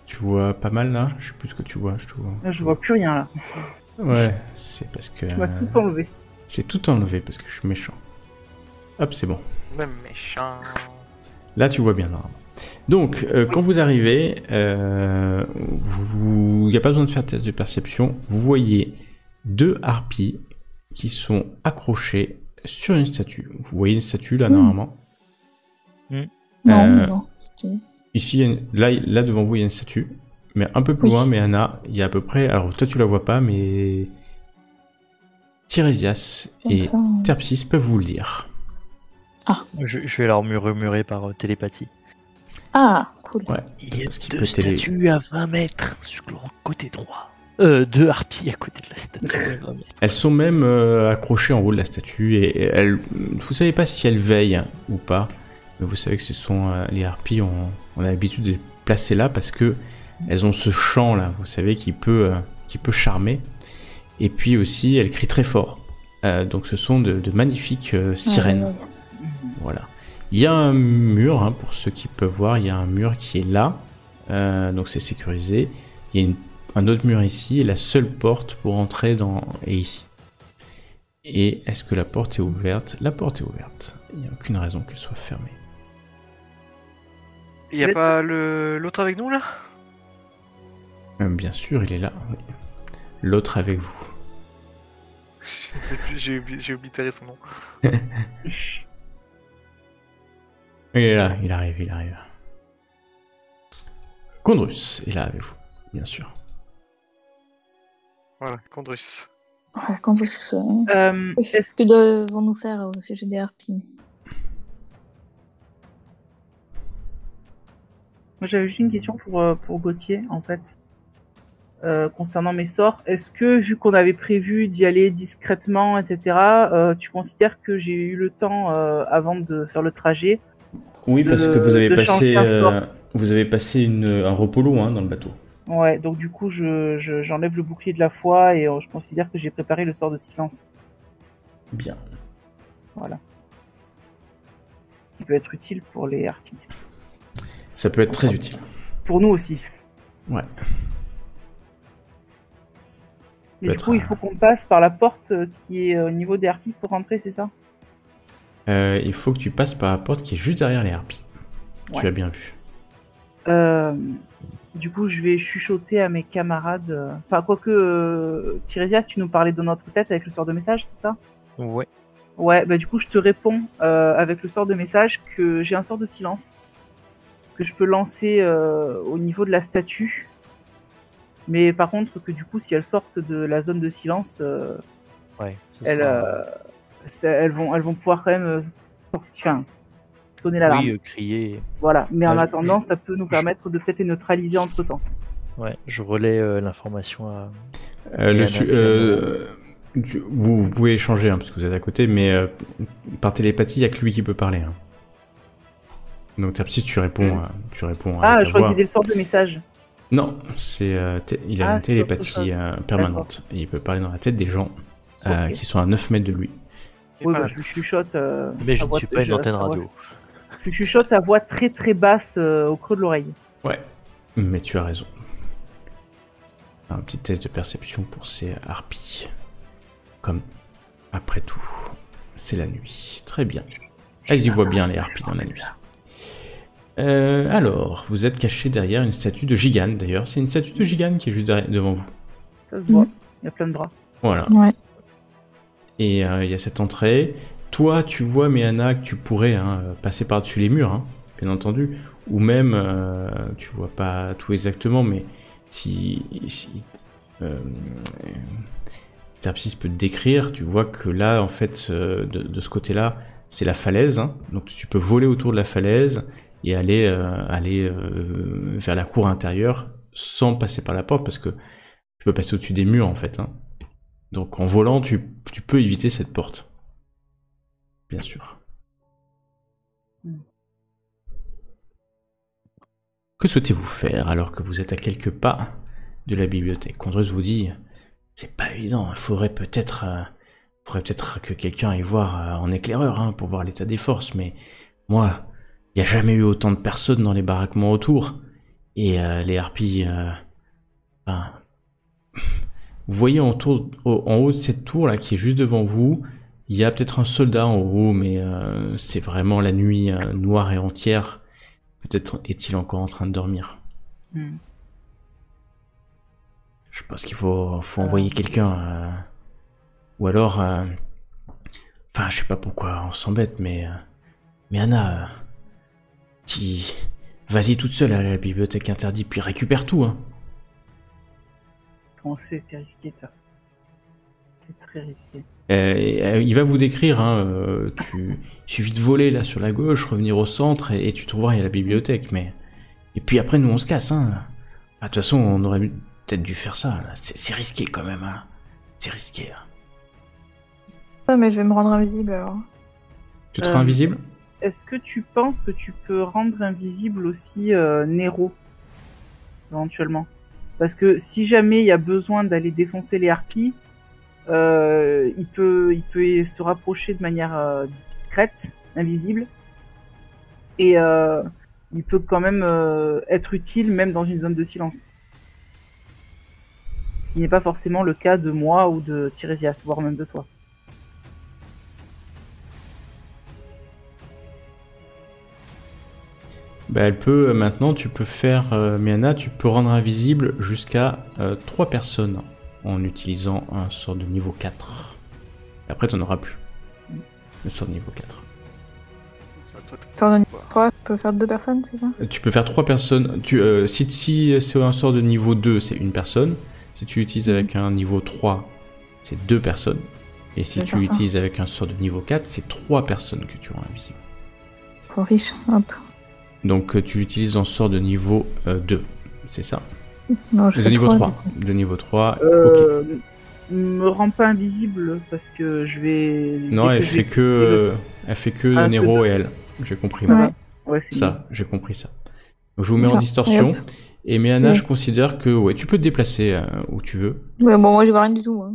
Tu vois pas mal là? Je sais plus ce que tu vois. Je vois plus rien là. Ouais, c'est parce que... Tu m'as tout enlevé. J'ai tout enlevé parce que je suis méchant. Hop, c'est bon. Même méchant. Là, tu vois bien normalement. Donc, quand vous arrivez, il n'y a pas besoin de faire test de perception. Vous voyez 2 harpies qui sont accrochées sur une statue. Vous voyez une statue là, normalement? Non. Ici, là devant vous, il y a une statue. Mais un peu plus Oui. loin, mais Anna, il y a à peu près... Alors toi tu la vois pas, mais... Tirésias et Ça, Terpsis peuvent vous le dire. Je vais leur murmurer par télépathie. Ah, cool. Ouais. Il y a Parce qu'il deux peut télé- statues à 20 mètres sur le côté droit. Deux harpies à côté de la statue à 20 mètres. Elles sont même accrochées en haut de la statue et elles... Vous savez pas si elles veillent ou pas, mais vous savez que ce sont les harpies, on a l'habitude de les placer là parce que elles ont ce chant là, vous savez, qui peut charmer. Et puis aussi, elles crient très fort. Donc ce sont de magnifiques sirènes. Ouais. Voilà. Il y a un mur, hein, pour ceux qui peuvent voir, il y a un mur qui est là, donc c'est sécurisé. Il y a un autre mur ici, et la seule porte pour entrer est ici. Et est-ce que la porte est ouverte? La porte est ouverte. Il n'y a aucune raison qu'elle soit fermée. Y a pas l'autre avec nous là? Bien sûr, il est là. Oui. L'autre avec vous. J'ai oblitéré son nom. Il est là, il arrive. Condrus est là avec vous, bien sûr. Voilà, Condrus. Ouais, Condrus, Est-ce que devons-nous faire au sujet des harpies? Moi, j'avais juste une question pour Gauthier, en fait, concernant mes sorts. Est-ce que, vu qu'on avait prévu d'y aller discrètement, etc., tu considères que j'ai eu le temps, avant de faire le trajet? Oui, parce que vous avez de changer un sort. passé un repos long, hein, dans le bateau. Ouais, donc du coup, j'enlève le bouclier de la foi et je considère que j'ai préparé le sort de silence. Bien. Voilà. Qui peut être utile pour les harpies. Ça peut être très utile. Pour nous aussi. Ouais. Mais Peut du coup, être, il faut qu'on passe par la porte qui est au niveau des harpies pour rentrer, c'est ça? Il faut que tu passes par la porte qui est juste derrière les harpies. Ouais. Tu as bien vu. Du coup, je vais chuchoter à mes camarades. Enfin, quoique, Tirésias, tu nous parlais de notre tête avec le sort de message, c'est ça? Ouais. Ouais, bah du coup, je te réponds avec le sort de message que j'ai un sort de silence que je peux lancer au niveau de la statue. Mais par contre, que du coup, si elles sortent de la zone de silence, Ouais. elles vont pouvoir quand même sonner l'alarme. Oui, crier. Voilà. Mais en Ouais, attendant, ça peut nous permettre de peut-être les neutraliser entre temps. Ouais, je relais l'information à. Vous pouvez échanger, hein, parce que vous êtes à côté, mais par télépathie, il n'y a que lui qui peut parler. Hein. Donc Terpsis, tu réponds. Tu réponds Ah, avec je ta crois voix. qu'il est le sort de message. Non, il a une c'est autre télépathie chose. permanente. Et il peut parler dans la tête des gens Ok. qui sont à 9 mètres de lui. Oui, bah, je lui chuchote. Mais je à ne voix- suis pas une antenne à voix- radio. Je lui chuchote à voix très très basse au creux de l'oreille. Ouais, mais tu as raison. Un petit test de perception pour ces harpies. Comme, après tout, c'est la nuit. Très bien. Elles y voient bien les harpies dans la nuit. Alors, vous êtes caché derrière une statue de Gigane, d'ailleurs. C'est une statue de Gigane qui est juste devant vous. Ça se voit. Il y a plein de bras. Voilà. Ouais. Et il y a cette entrée. Toi, tu vois, Méana, que tu pourrais passer par-dessus les murs, hein, bien entendu. Ou même, tu vois pas tout exactement, mais si Terpsis peut te décrire, tu vois que là, en fait, de ce côté-là, c'est la falaise. Hein. Donc tu peux voler autour de la falaise et aller vers la cour intérieure sans passer par la porte, parce que tu peux passer au-dessus des murs, en fait. Hein. Donc en volant, tu peux éviter cette porte. Bien sûr. Que souhaitez-vous faire alors que vous êtes à quelques pas de la bibliothèque? Condrus vous dit, c'est pas évident, il faudrait peut-être que quelqu'un aille voir en éclaireur, hein, pour voir l'état des forces, mais moi, il n'y a jamais eu autant de personnes dans les baraquements autour, et les harpies... Vous voyez en haut de cette tour là qui est juste devant vous, il y a peut-être un soldat en haut, mais c'est vraiment la nuit noire et entière. Peut-être est-il encore en train de dormir. Je pense qu'il faut envoyer quelqu'un. Ou alors... Enfin, je sais pas pourquoi on s'embête, mais Anna... Vas-y toute seule à la bibliothèque interdite, puis récupère tout, hein. Bon, c'est risqué de faire ça. C'est très risqué. Il va vous décrire, il suffit de voler là sur la gauche, revenir au centre et tu trouveras, il y a la bibliothèque, mais... Et puis après, nous, on se casse, hein. De toute façon, on aurait peut-être dû faire ça, là. C'est risqué quand même, hein. C'est risqué, hein. Ah, mais je vais me rendre invisible alors. Tu te rends invisible? Est-ce que tu penses que tu peux rendre invisible aussi Nero, éventuellement? Parce que si jamais il y a besoin d'aller défoncer les harpies, il peut se rapprocher de manière discrète, invisible, et il peut quand même être utile même dans une zone de silence. Ce qui n'est pas forcément le cas de moi ou de Tirésias, voire même de toi. Bah, elle peut, maintenant, tu peux faire, Miana, tu peux rendre invisible jusqu'à 3 personnes en utilisant un sort de niveau 4. Après, t'en auras plus. Le sort de niveau 4. Sort de niveau 3, tu peux faire 2 personnes, c'est ça? Tu peux faire 3 personnes. Si c'est un sort de niveau 2, c'est une personne. Si tu l'utilises avec un niveau 3, c'est 2 personnes. Et si tu l'utilises avec un sort de niveau 4, c'est 3 personnes que tu rends invisible. On s'en fiche, hop. Donc tu l'utilises en sort de niveau 2, c'est ça? Non, je De fais niveau 3. 3. De niveau 3, ok. Me rends pas invisible parce que je vais... Non, elle fait que Nero et elle. J'ai compris. Moi. Ouais, c'est Ça, j'ai compris ça. Donc je vous mets en distorsion. Et Miana, je considère que ouais, tu peux te déplacer où tu veux. Ouais, bon, moi, je vois rien du tout. Hein,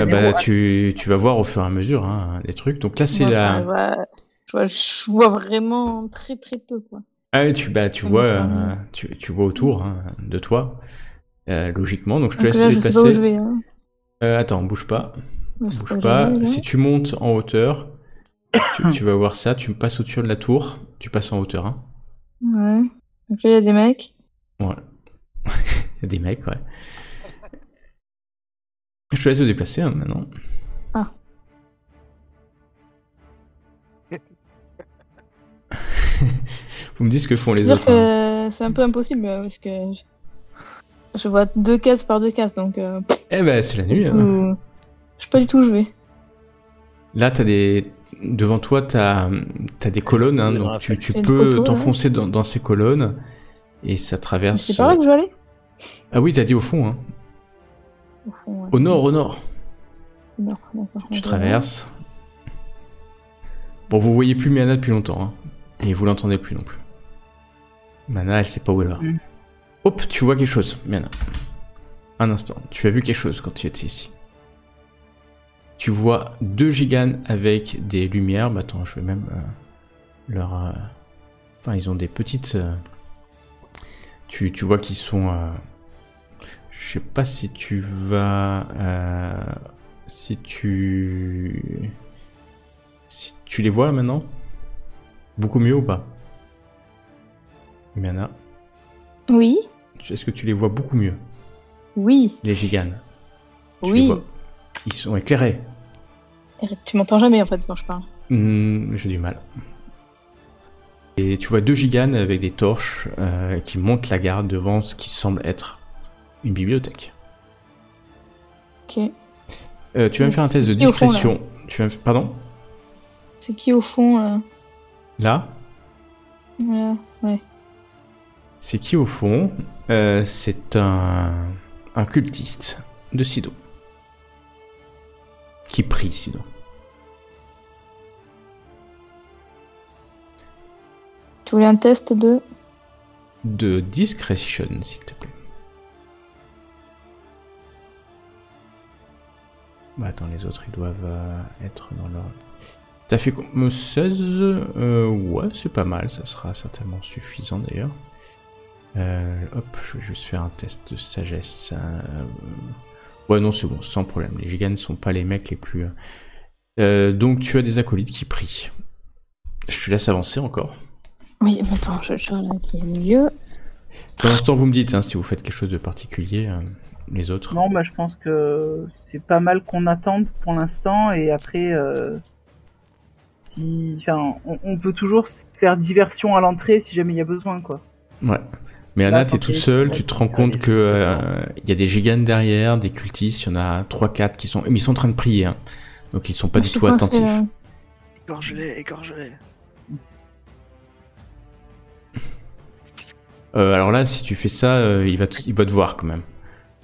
donc, tu vas voir au fur et à mesure les trucs. Donc là, c'est la... Je vois vraiment très très peu, quoi. Ah oui, tu vois autour de toi, logiquement. Donc je te laisse te déplacer. Je sais pas où je vais. Hein. Attends, bouge pas. Bouge pas. Si tu montes en hauteur, tu vas voir ça. Tu passes au-dessus de la tour. Tu passes en hauteur. Hein. Ouais. Donc là, il y a des mecs. Ouais. Il y a des mecs, ouais. Je te laisse te déplacer maintenant. Ah. Vous me dites ce que font les autres. C'est un peu impossible parce que je vois 2 cases par 2 cases, donc. Eh ben, c'est la nuit. Je sais pas du tout où je vais. Là, devant toi, t'as des colonnes, donc tu peux t'enfoncer dans ces colonnes et ça traverse. C'est par là que je vais aller? Ah oui, t'as dit au fond. Hein. Au fond, ouais. Au nord. Au nord, d'accord. Tu traverses. Bon, vous voyez plus Miana depuis longtemps, hein. Et vous l'entendez plus non plus. Miana, elle sait pas où elle va. Hop, tu vois quelque chose, Miana. Un instant, tu as vu quelque chose quand tu étais ici. Tu vois 2 giganes avec des lumières. Bah attends, je vais même leur... Enfin, ils ont des petites... Tu vois qu'ils sont... Je sais pas si tu vas... Si tu les vois là maintenant? Beaucoup mieux ou pas? Miana? Oui. Est-ce que tu les vois beaucoup mieux? Oui. Les giganes? Oui. Ils sont éclairés. Tu m'entends jamais en fait quand je parle. J'ai du mal. Et tu vois 2 giganes avec des torches qui montent la garde devant ce qui semble être une bibliothèque. Ok. Tu vas me faire un test de discrétion. Pardon? C'est qui au fond Là? Ouais. C'est qui au fond? C'est un cultiste de Sido. Qui prie Sido. Tu voulais un test de discrétion, s'il te plaît. Bah attends, les autres ils doivent être dans leur... T'as fait 16 ouais, c'est pas mal, ça sera certainement suffisant d'ailleurs. Hop, je vais juste faire un test de sagesse. Ouais, non, c'est bon, sans problème. Les giganes ne sont pas les mecs les plus... donc tu as des acolytes qui prient. Je te laisse avancer encore. Oui, mais attends, je regarde qui est mieux. Pour l'instant, vous me dites si vous faites quelque chose de particulier, les autres. Non, bah je pense que c'est pas mal qu'on attende pour l'instant et après... on peut toujours faire diversion à l'entrée si jamais il y a besoin, quoi. Ouais. Mais Là, Anna, t'es quand toute t'es- seule, ouais, tu te c'est rends ça, compte les que choses, il y a des gigantes derrière, des cultistes, il y en a 3-4 qui sont... Mais ils sont en train de prier, hein. Donc ils sont pas Je du suis tout coincée, attentifs. là. Égorge-les, égorge-les. Alors là, si tu fais ça, il va te voir quand même.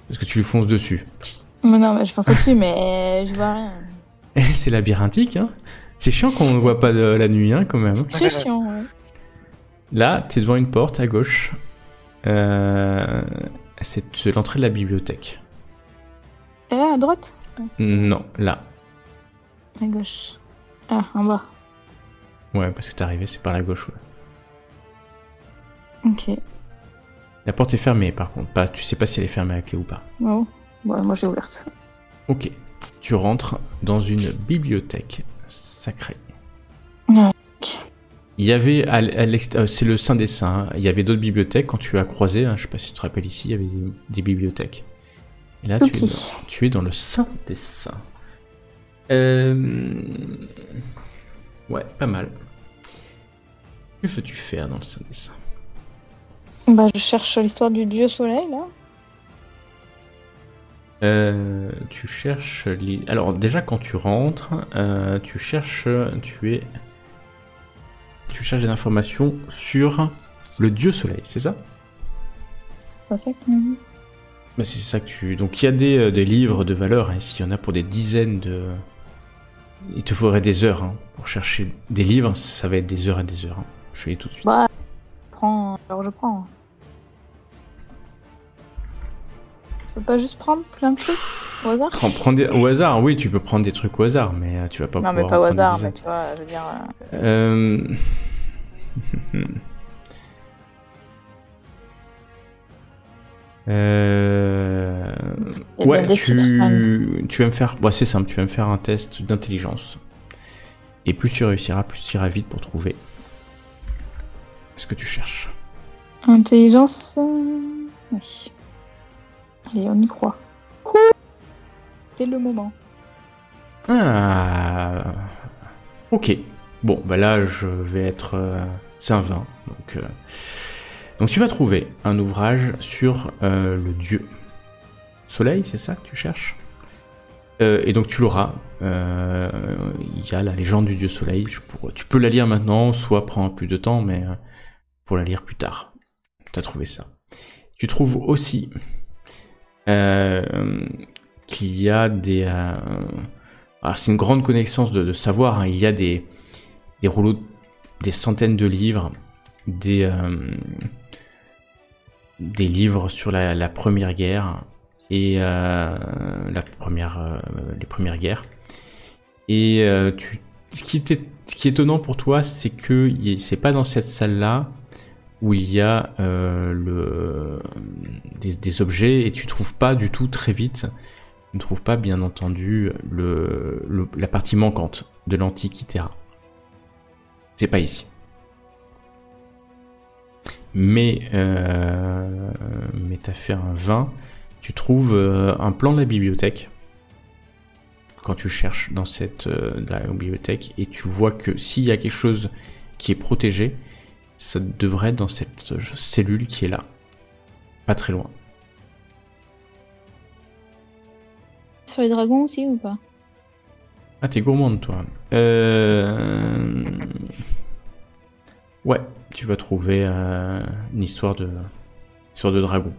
Parce que tu lui fonces dessus. Mais non, mais je pense au-dessus, mais je vois rien. Et c'est labyrinthique, hein. C'est chiant qu'on ne voit pas de la nuit, hein, quand même. Très chiant, ouais. Là, t'es devant une porte à gauche. C'est l'entrée de la bibliothèque. Et là, à droite? Non, là. À gauche. Ah, en bas. Ouais, parce que t'es arrivé, c'est par la gauche. Ouais. Ok. La porte est fermée, par contre. Pas, tu sais pas si elle est fermée à clé ou pas. Bon. Bon, moi j'ai ouverte. Ok. Tu rentres dans une bibliothèque sacrée. Ouais. Il y avait, c'est le Saint des Saints, hein. Il y avait d'autres bibliothèques quand tu as croisé, hein, je sais pas si tu te rappelles ici, il y avait des bibliothèques. Et là, Ok. tu es dans le Saint des Saints. Ouais, pas mal. Que veux-tu faire dans le Saint des Saints? Bah, je cherche l'histoire du dieu soleil, là. Tu cherches... Alors déjà, quand tu rentres, tu cherches des informations sur le dieu soleil, c'est ça? C'est pas ça que nous dit. Bah, c'est ça que tu... Donc il y a des livres de valeur, hein, s'il y en a pour des dizaines de... Il te faudrait des heures, hein, pour chercher des livres, ça va être des heures et des heures, hein. Je te le dis tout de suite. Bah, alors je prends. Je peux pas juste prendre plein de trucs au hasard? Prends au hasard, oui, tu peux prendre des trucs au hasard, mais tu vas pas Non, mais pouvoir pas au en prendre hasard, des mais dizaines. tu vois, je veux dire. Il y a Ouais, bien des titres, quand même. tu vas me faire... Ouais, c'est simple, tu vas me faire un test d'intelligence. Et plus tu réussiras, plus tu iras vite pour trouver ce que tu cherches. Intelligence. Oui. Allez, on y croit. C'est le moment. Ah... Ok. Bon, bah là, je vais être... C'est un 20. Donc tu vas trouver un ouvrage sur le dieu soleil, c'est ça que tu cherches? Et donc tu l'auras. Il y a la légende du dieu soleil. Tu peux la lire maintenant, soit prendre plus de temps, mais pour la lire plus tard. Tu as trouvé ça. Tu trouves aussi qu'il y a des... c'est une grande connaissance de savoir, hein. Il y a des rouleaux, des centaines de livres, des livres sur la Première Guerre et les premières guerres. Et ce qui est étonnant pour toi, c'est que c'est pas dans cette salle-là où il y a des objets, et tu trouves pas du tout très vite. Tu ne trouves pas, bien entendu, la partie manquante de l'Antiquitera. C'est pas ici. Mais t'as fait un 20. Tu trouves un plan de la bibliothèque quand tu cherches dans la bibliothèque, et tu vois que s'il y a quelque chose qui est protégé, ça devrait être dans cette cellule qui est là, pas très loin. Sur les dragons aussi ou pas? Ah, t'es gourmande, toi. Ouais, tu vas trouver une histoire de dragon.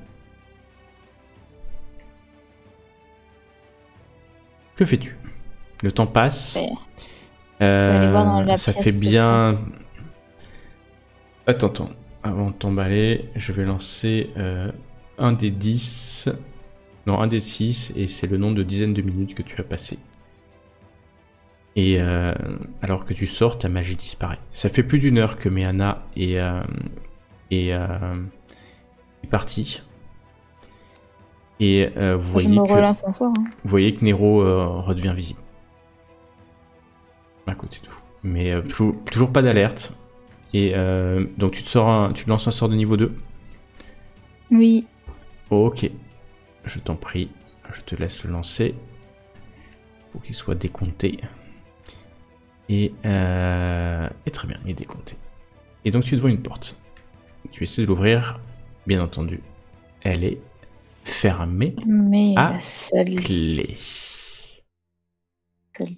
Que fais-tu? Le temps passe. aller voir dans la Ça pièce fait bien... Attends. Avant de t'emballer, je vais lancer un des 10... Non, un des 6, et c'est le nombre de dizaines de minutes que tu as passé. Et alors que tu sors, ta magie disparaît. Ça fait plus d'1 heure que Méana est partie. Et vous voyez que Nero redevient visible. À côté de vous. Mais toujours pas d'alerte. Et donc tu lances un sort de niveau 2. Oui. Ok. Je t'en prie. Je te laisse le lancer. Pour qu'il soit décompté. Et très bien, il est décompté. Et donc tu es devant une porte. Tu essaies de l'ouvrir. bien entendu, elle est fermée Mais à la saleté.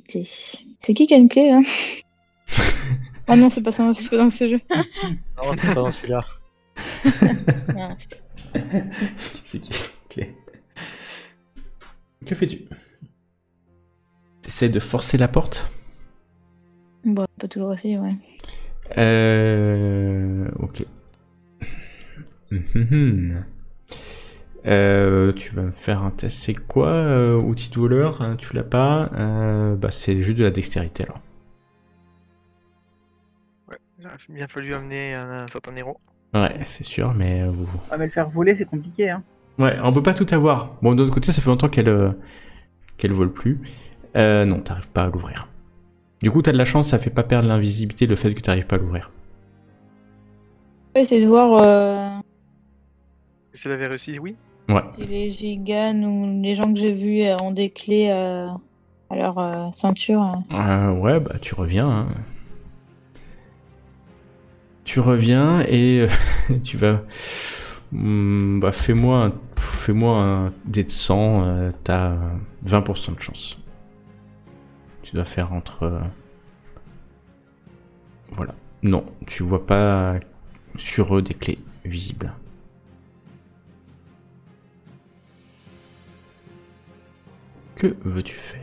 clé. C'est qui a une clé là? Ah non, c'est pas ça, c'est pas dans ce jeu. Non, c'est pas dans celui-là. Ah. C'est qui cette clé? Que fais-tu? T'essaies de forcer la porte? Bon, on peut toujours essayer, ouais. Ok. Tu vas me faire un test. C'est quoi, outil de voleur? Hein, tu l'as pas? Bah, c'est juste de la dextérité alors. Ouais, il aurait bien fallu amener un certain héros. Ouais, c'est sûr, mais Ah, mais le faire voler, c'est compliqué. Hein. ouais, on peut pas tout avoir. Bon, de l'autre côté, ça fait longtemps qu'elle vole plus. Non, t'arrives pas à l'ouvrir. Du coup, t'as de la chance, ça fait pas perdre l'invisibilité le fait que t'arrives pas à l'ouvrir. Ouais, c'est de voir Si elle avait réussi, oui. Ouais. si les giganes ou les gens que j'ai vus ont des clés à leur ceinture. Ouais, bah tu reviens. Hein. Tu reviens et tu vas. Bah, fais-moi un dé de 100, t'as 20% de chance. Tu dois faire entre. Voilà. Non, tu vois pas sur eux des clés visibles. Que veux-tu faire?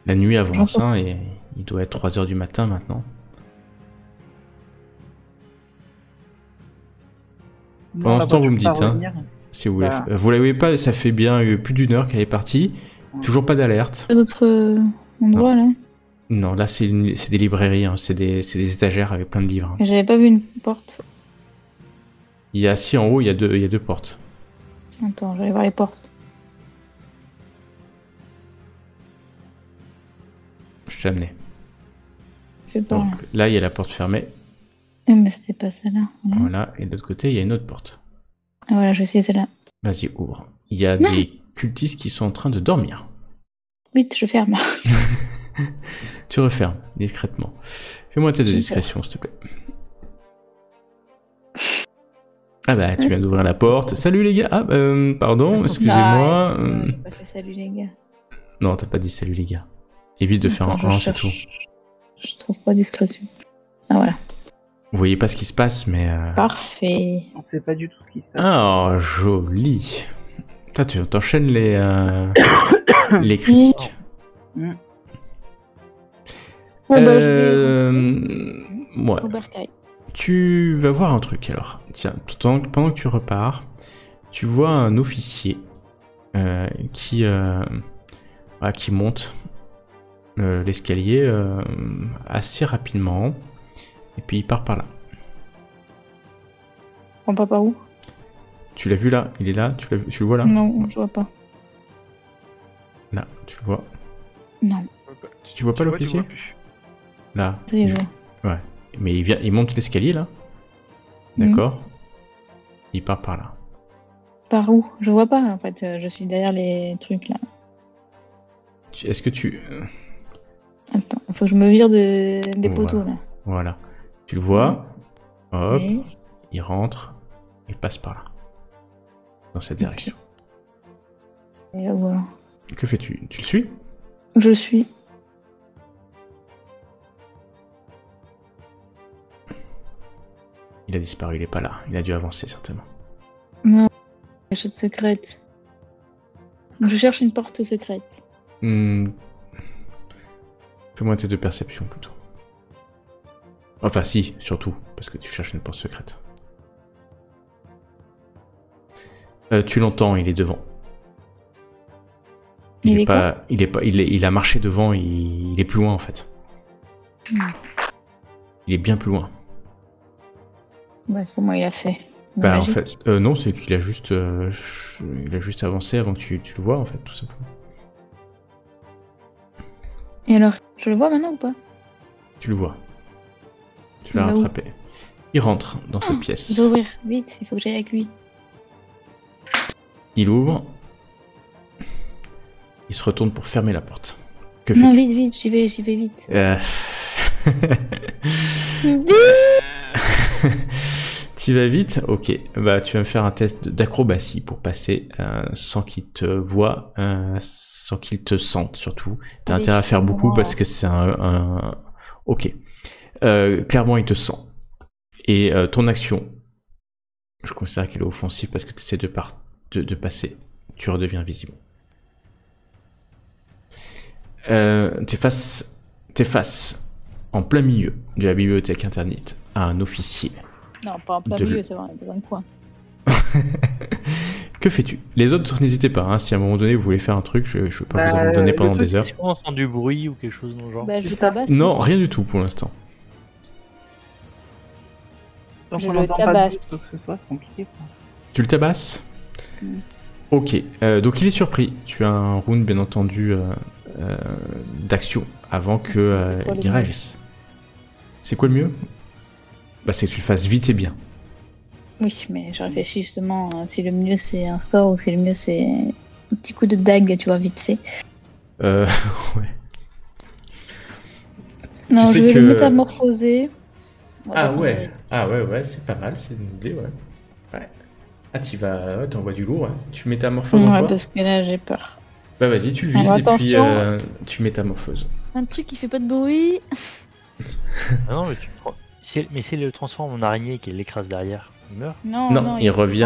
La nuit avance, hein, et il doit être 3h du matin maintenant. Pendant ce temps, vous me dites, hein, si vous voulez. Vous la voyez pas, ça fait bien plus d'1 heure qu'elle est partie. Toujours pas d'alerte. D'autres endroits là? Non, là c'est des librairies, hein, c'est des étagères avec plein de livres. Et j'avais pas vu une porte. Il y a, si en haut, il y a deux portes. Attends, je vais aller voir les portes. Je t'ai amené. C'est pas. Donc là, il y a la porte fermée. Mais c'était pas celle-là. Voilà, et de l'autre côté, il y a une autre porte. Ah voilà, je vais essayer celle-là. Vas-y, ouvre. Il y a des cultistes qui sont en train de dormir. Vite, je ferme. Tu refermes discrètement. Fais-moi un test de discrétion, s'il te plaît. Ah bah, tu viens d'ouvrir la porte. Salut les gars. Ah, pardon, excusez-moi. J'ai pas fait salut les gars. Non, t'as pas dit salut les gars. Évite de faire un 1, c'est tout. Je trouve pas discrétion. Ah voilà. Vous voyez pas ce qui se passe, mais... Parfait. On sait pas du tout ce qui se passe. Ah, joli. Toi, tu t'enchaînes les critiques. Mm. Ouais. Tu vas voir un truc alors. Tiens, pendant que tu repars, tu vois un officier qui monte l'escalier assez rapidement. Et puis il part par là. On part par où? Tu l'as vu là? Il est là? Tu le vois là? Non, je vois pas. Là, tu le vois? Non. Tu vois pas l'officier? Là. Ça y est, je vois. Ouais. Mais il monte l'escalier là. D'accord. Il part par là. Par où? Je vois pas en fait, je suis derrière les trucs là. Est-ce que tu... Attends, faut que je me vire des poteaux là. Voilà. Tu le vois. Hop. Oui. Il rentre. Il passe par là. Dans cette direction. Et voilà. Que fais-tu? Tu le suis? Je suis. Il a disparu, il est pas là. Il a dû avancer certainement. Non. Cachette secrète. Je cherche une porte secrète. Fais-moi un test de perception plutôt. Enfin si, surtout, parce que tu cherches une porte secrète. Tu l'entends, il est devant. Il a marché devant, il est plus loin en fait. Il est bien plus loin. Ouais, comment il a fait? Bah en fait, non, c'est qu'il a juste avancé avant que tu le vois en fait, tout simplement. Et alors, je le vois maintenant ou pas? Tu le vois. Tu l'as rattrapé. Il rentre dans cette pièce. Il doit ouvrir, vite, il faut que j'aille avec lui. Il ouvre. Il se retourne pour fermer la porte. Que non, fais-tu? vite, j'y vais vite. Tu vas vite? Ok. Bah, tu vas me faire un test d'acrobatie pour passer sans qu'il te voie, sans qu'il te sente surtout. T'as Allez, intérêt à faire beaucoup moi. parce que c'est un... Ok. Clairement, il te sent. Et ton action, je considère qu'elle est offensive parce que tu essaies de passer. Tu redeviens visible. T'es face en plein milieu de la bibliothèque interdite à un officier. Non, pas en plein De milieu, l- c'est vrai, dans un coin. Que fais-tu? Les autres, n'hésitez pas. Hein, si à un moment donné vous voulez faire un truc, je ne veux pas vous Bah, abandonner le pendant truc, des heures. Est-ce qu'on entend du bruit ou quelque chose dans le genre? Bah, je C'est le ça. tabasse. Non, rien du tout pour l'instant. Donc Je on le n'entend pas tabasse. de quoi que ce soit, c'est compliqué. Quoi. Tu le tabasses? Mm. Ok, donc il est surpris. Tu as un round bien entendu d'action avant que C'est quoi le il mieux réagisse. C'est quoi le mieux? Bah c'est que tu le fasses vite et bien. Oui, mais je réfléchis justement si le mieux c'est un sort ou si le mieux c'est un petit coup de dague, tu vois, vite fait. Ouais. Non, sais je vais que- le métamorphoser. On va Ah pas prendre de ouais, risque. ouais, c'est pas mal, c'est une idée, ouais. Ah ouais, t'envoies du lourd, ouais. Tu métamorphoses en Ouais, toi? parce que là j'ai peur. Bah vas-y, tu le Alors, vises et puis attention. tu métamorphoses. Un truc qui fait pas de bruit. Ah non, mais tu prends. Mais s'il le transforme en araignée et qu'il l'écrase derrière, il meurt. Non, il revient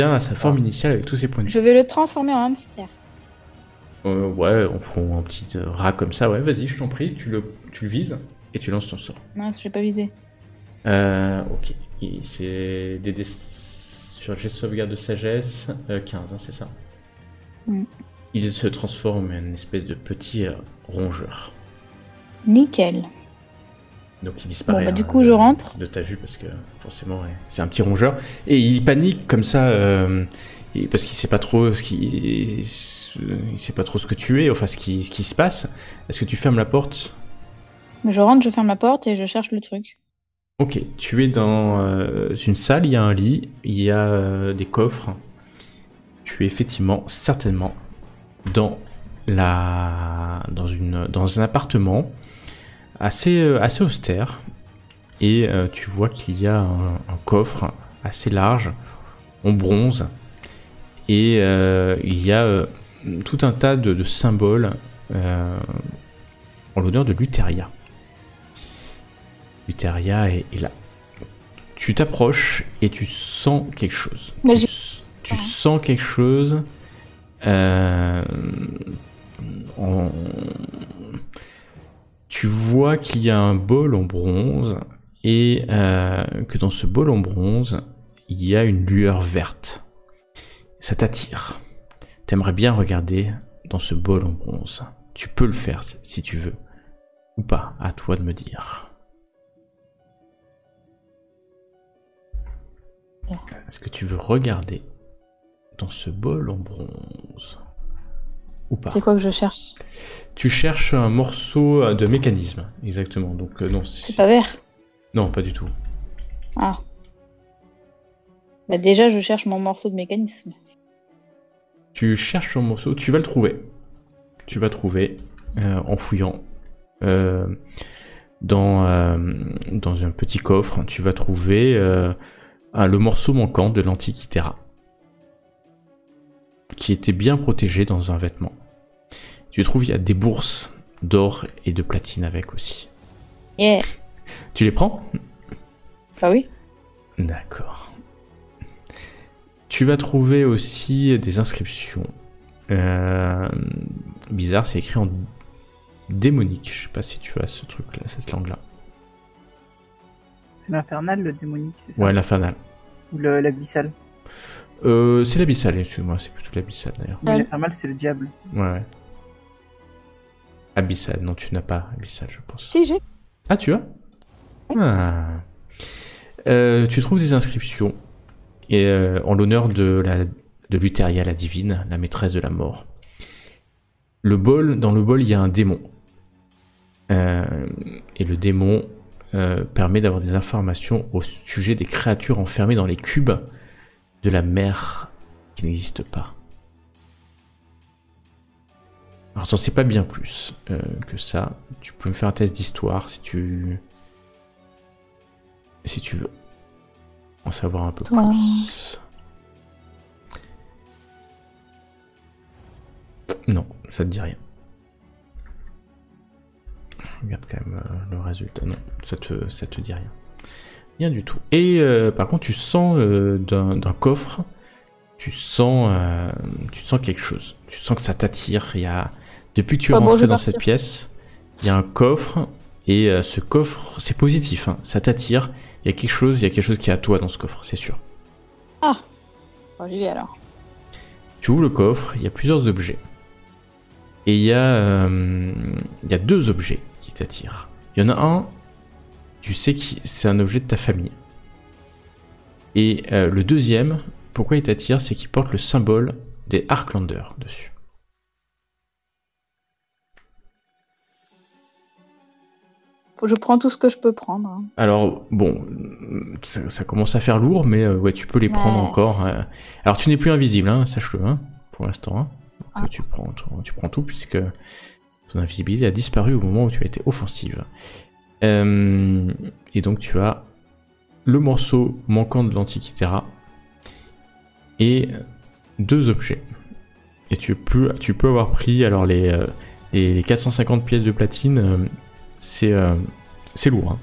à sa forme initiale avec tous ses points de vie. Je vais le transformer en hamster. Ouais, on prend un petit rat comme ça, ouais, vas-y, je t'en prie, tu le vises et tu lances ton sort. Mince, je l'ai pas visé. Ok, c'est des dés sur jet de sauvegarde de sagesse, 15, hein, c'est ça. Mm. Il se transforme en une espèce de petit rongeur. Nickel. Donc il disparaît. Bon, bah, du coup, je rentre. De ta vue parce que forcément, ouais, c'est un petit rongeur. Et il panique comme ça parce qu'il sait pas trop il sait pas trop ce que tu es, enfin ce qui se passe. Est-ce que tu fermes la porte? Je rentre, je ferme la porte et je cherche le truc. Ok, tu es dans une salle, il y a un lit, il y a des coffres. Tu es effectivement, certainement, dans un appartement assez austère. Et tu vois qu'il y a un coffre assez large, en bronze. Et il y a tout un tas de symboles en l'honneur de Luteria. Luteria est là. Tu t'approches et tu sens quelque chose. Mais Tu sens quelque chose. Tu vois qu'il y a un bol en bronze et que dans ce bol en bronze, il y a une lueur verte. Ça t'attire. T'aimerais bien regarder dans ce bol en bronze. Tu peux le faire si tu veux. Ou pas, à toi de me dire. Est-ce que tu veux regarder dans ce bol en bronze? Ou pas? C'est quoi que je cherche? Tu cherches un morceau de mécanisme, exactement. Donc non, C'est pas vert. non, pas du tout. Ah. Bah déjà, je cherche mon morceau de mécanisme. Tu cherches ton morceau, tu vas le trouver. Tu vas trouver en fouillant dans un petit coffre. Tu vas trouver le morceau manquant de l'Antikythera, qui était bien protégé dans un vêtement. Tu trouves il y a des bourses d'or et de platine avec aussi. Yeah. Tu les prends? Bah oui. D'accord. Tu vas trouver aussi des inscriptions. Bizarre, c'est écrit en démonique. Je sais pas si tu as ce truc-là, cette langue-là. C'est l'infernal, le démonique, c'est ça? Ouais, l'infernal. Ou l'abyssal? C'est l'abyssal, excuse-moi, c'est plutôt l'abyssal d'ailleurs. Oui, l'infernal, c'est le diable. Ouais. Abyssal, non, tu n'as pas abyssal, je pense. Si, j'ai. Ah, tu as? Ah. Tu trouves des inscriptions et, en l'honneur de Luteria, la divine, la maîtresse de la mort. Dans le bol, il y a un démon. Et le démon permet d'avoir des informations au sujet des créatures enfermées dans les cubes de la mer qui n'existe pas. Alors, t'en sais pas bien plus que ça. Tu peux me faire un test d'histoire si tu si tu veux en savoir un peu Toi. plus. Non, ça te dit rien. Regarde quand même le résultat. Non, ça te dit rien. Rien du tout. Et par contre, tu sens d'un coffre, tu sens quelque chose. Tu sens que ça t'attire. Depuis que tu es rentré dans cette pièce, il y a un coffre. Et ce coffre, c'est positif, hein, ça t'attire. Il y a quelque chose qui est à toi dans ce coffre, c'est sûr. Ah, bon, j'y vais alors. Tu ouvres le coffre, il y a plusieurs objets. Et il y a 2 objets qui t'attirent. Il y en a un, tu sais que c'est un objet de ta famille. Et le deuxième, pourquoi il t'attire, c'est qu'il porte le symbole des Arklanders dessus. Je prends tout ce que je peux prendre. Hein. Alors, bon, ça commence à faire lourd, mais ouais, tu peux les prendre encore. Alors, tu n'es plus invisible, hein, sache-le, hein, pour l'instant. Hein. Ah. Tu prends tout, puisque ton invisibilité a disparu au moment où tu as été offensive. Et donc, tu as le morceau manquant de l'Antikythera et 2 objets. Et tu peux avoir pris, alors, les 450 pièces de platine, c'est lourd. Hein.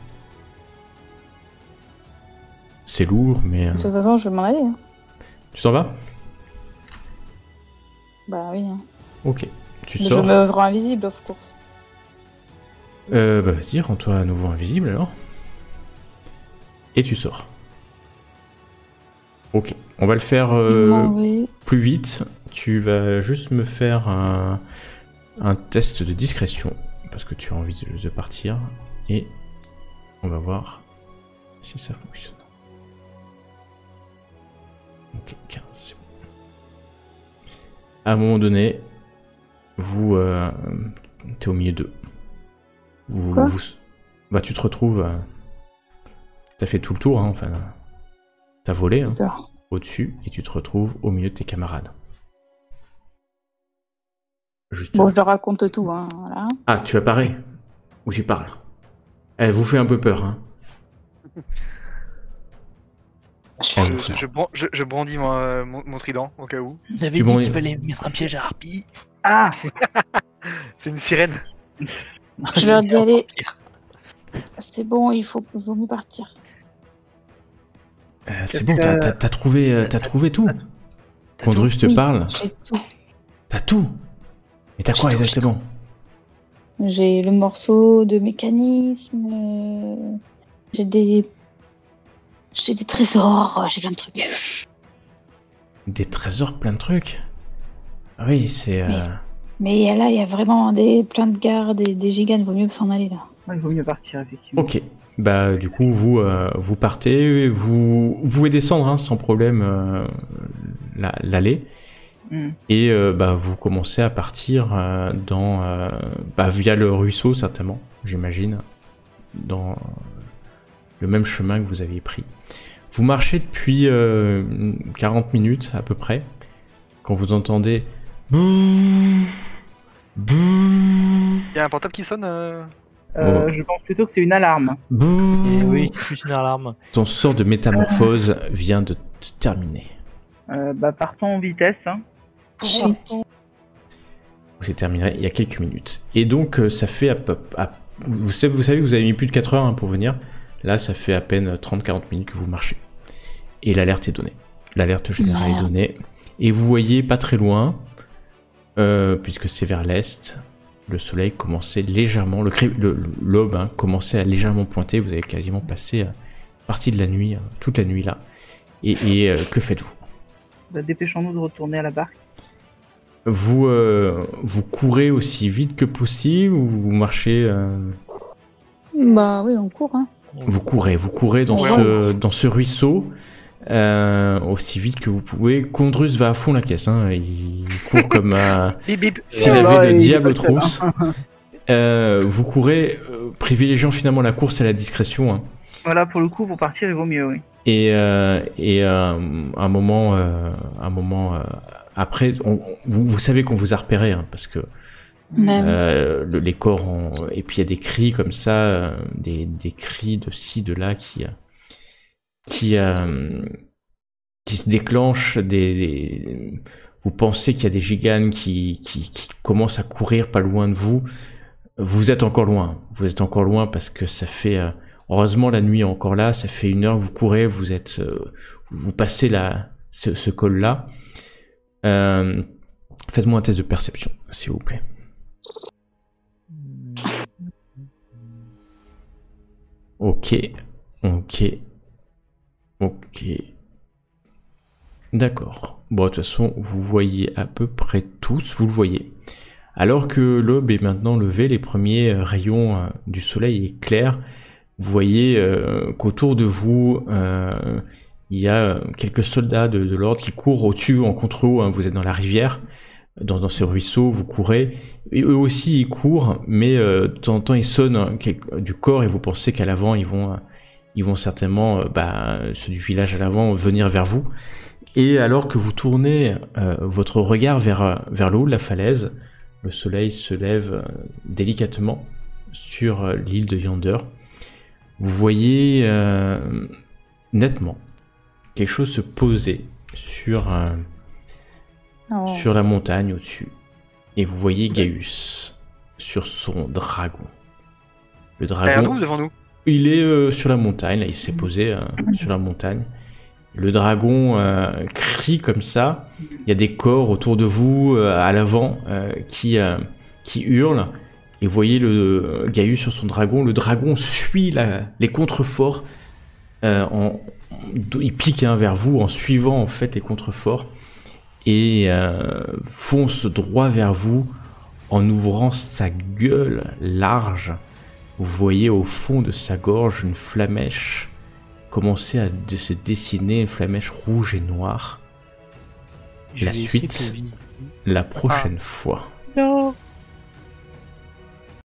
C'est lourd, mais... De toute façon, je vais m'en aller. Hein. Tu s'en vas? Bah oui. Hein. Ok. Tu Mais sors. je me rends invisible, of course. Bah vas-y, rends-toi à nouveau invisible alors. Et tu sors. Ok. On va le faire plus vite. Tu vas juste me faire un test de discrétion. Parce que tu as envie de partir. Et on va voir si ça fonctionne. Ok, 15, c'est bon. À un moment donné, t'es au milieu d'eux. Bah tu te retrouves... t'as fait tout le tour, hein, enfin... T'as volé, hein, au-dessus, et tu te retrouves au milieu de tes camarades. Justement. Bon, je leur raconte tout, hein, voilà. Ah, tu apparais? Ou tu parles? Elle vous fait un peu peur, hein. Je brandis mon trident, au cas où. Vous avez dit qu'il fallait mettre un piège à harpie. Ah, C'est une sirène. Je leur dis, allez, c'est bon, vaut mieux partir. C'est bon, t'as trouvé tout. Condrus te parle. J'ai tout. T'as tout. Mais t'as quoi exactement? J'ai le morceau de mécanisme, j'ai des trésors, j'ai plein de trucs. Des trésors, plein de trucs? Oui, c'est... Mais là, il y a vraiment plein de gardes, des gigas, il vaut mieux s'en aller là. ouais, il vaut mieux partir, effectivement. Ok. Bah du coup, vous partez, vous pouvez descendre hein, sans problème l'allée. Et bah, vous commencez à partir via le ruisseau, certainement, j'imagine, dans le même chemin que vous aviez pris. Vous marchez depuis 40 minutes à peu près, quand vous entendez... Il y a un portable qui sonne Je pense plutôt que c'est une alarme. Et oui, c'est plus une alarme. Ton sort de métamorphose vient de se terminer. Bah partons en vitesse. Hein. C'est terminé il y a quelques minutes. Et donc ça fait vous savez que vous avez mis plus de 4 heures hein, pour venir. Là ça fait à peine 30-40 minutes que vous marchez. Et l'alerte est donnée. L'alerte générale est donnée. Et vous voyez pas très loin, puisque c'est vers l'est, le soleil commençait légèrement, l'aube hein, commençait à légèrement pointer. Vous avez quasiment passé partie de la nuit, toute la nuit là. Et que faites-vous? Bah, dépêchons-nous de retourner à la barque. Vous courez aussi vite que possible ou vous marchez Bah oui, on court. Hein. Vous courez dans ce ruisseau aussi vite que vous pouvez. Condrus va à fond la caisse, hein. Il court comme s'il avait le diable aux trousses. Vous courez, privilégiant finalement la course à la discrétion. Hein. Voilà, pour le coup, pour partir, il vaut mieux, oui. Et un moment après, vous savez qu'on vous a repéré, hein, parce que les corps et puis il y a des cris comme ça, des cris de ci, de là qui se déclenche, vous pensez qu'il y a des giganes qui commencent à courir pas loin de vous. Vous êtes encore loin. Vous êtes encore loin parce que ça fait... heureusement, la nuit est encore là. Ça fait 1 heure que vous courez. Vous passez ce col-là. Faites-moi un test de perception, s'il vous plaît. Ok. D'accord. Bon, de toute façon, vous voyez à peu près tous, vous le voyez. Alors que l'aube est maintenant levée, les premiers rayons du soleil éclairent, vous voyez qu'autour de vous, il y a quelques soldats de l'ordre qui courent au-dessus, en contre-eau, hein, vous êtes dans la rivière, dans ces ruisseaux, vous courez, et eux aussi ils courent, mais de temps en temps ils sonnent du corps et vous pensez qu'à l'avant ils vont certainement, ceux du village à l'avant, venir vers vous. Et alors que vous tournez votre regard vers le haut de la falaise, le soleil se lève délicatement sur l'île de Yonder. Vous voyez nettement quelque chose se poser sur la montagne au-dessus. Et vous voyez Gaius sur son dragon. Le dragon... Derrière nous ou devant nous? Il est sur la montagne, là, il s'est posé sur la montagne. Le dragon crie comme ça. Il y a des corps autour de vous, à l'avant, qui hurlent. Et vous voyez le Gaius sur son dragon. Le dragon suit les contreforts. Il pique vers vous en suivant en fait les contreforts. Et fonce droit vers vous en ouvrant sa gueule large. Vous voyez au fond de sa gorge une flamèche commencer à se dessiner, une flamèche rouge et noire. La suite, la prochaine fois. Non.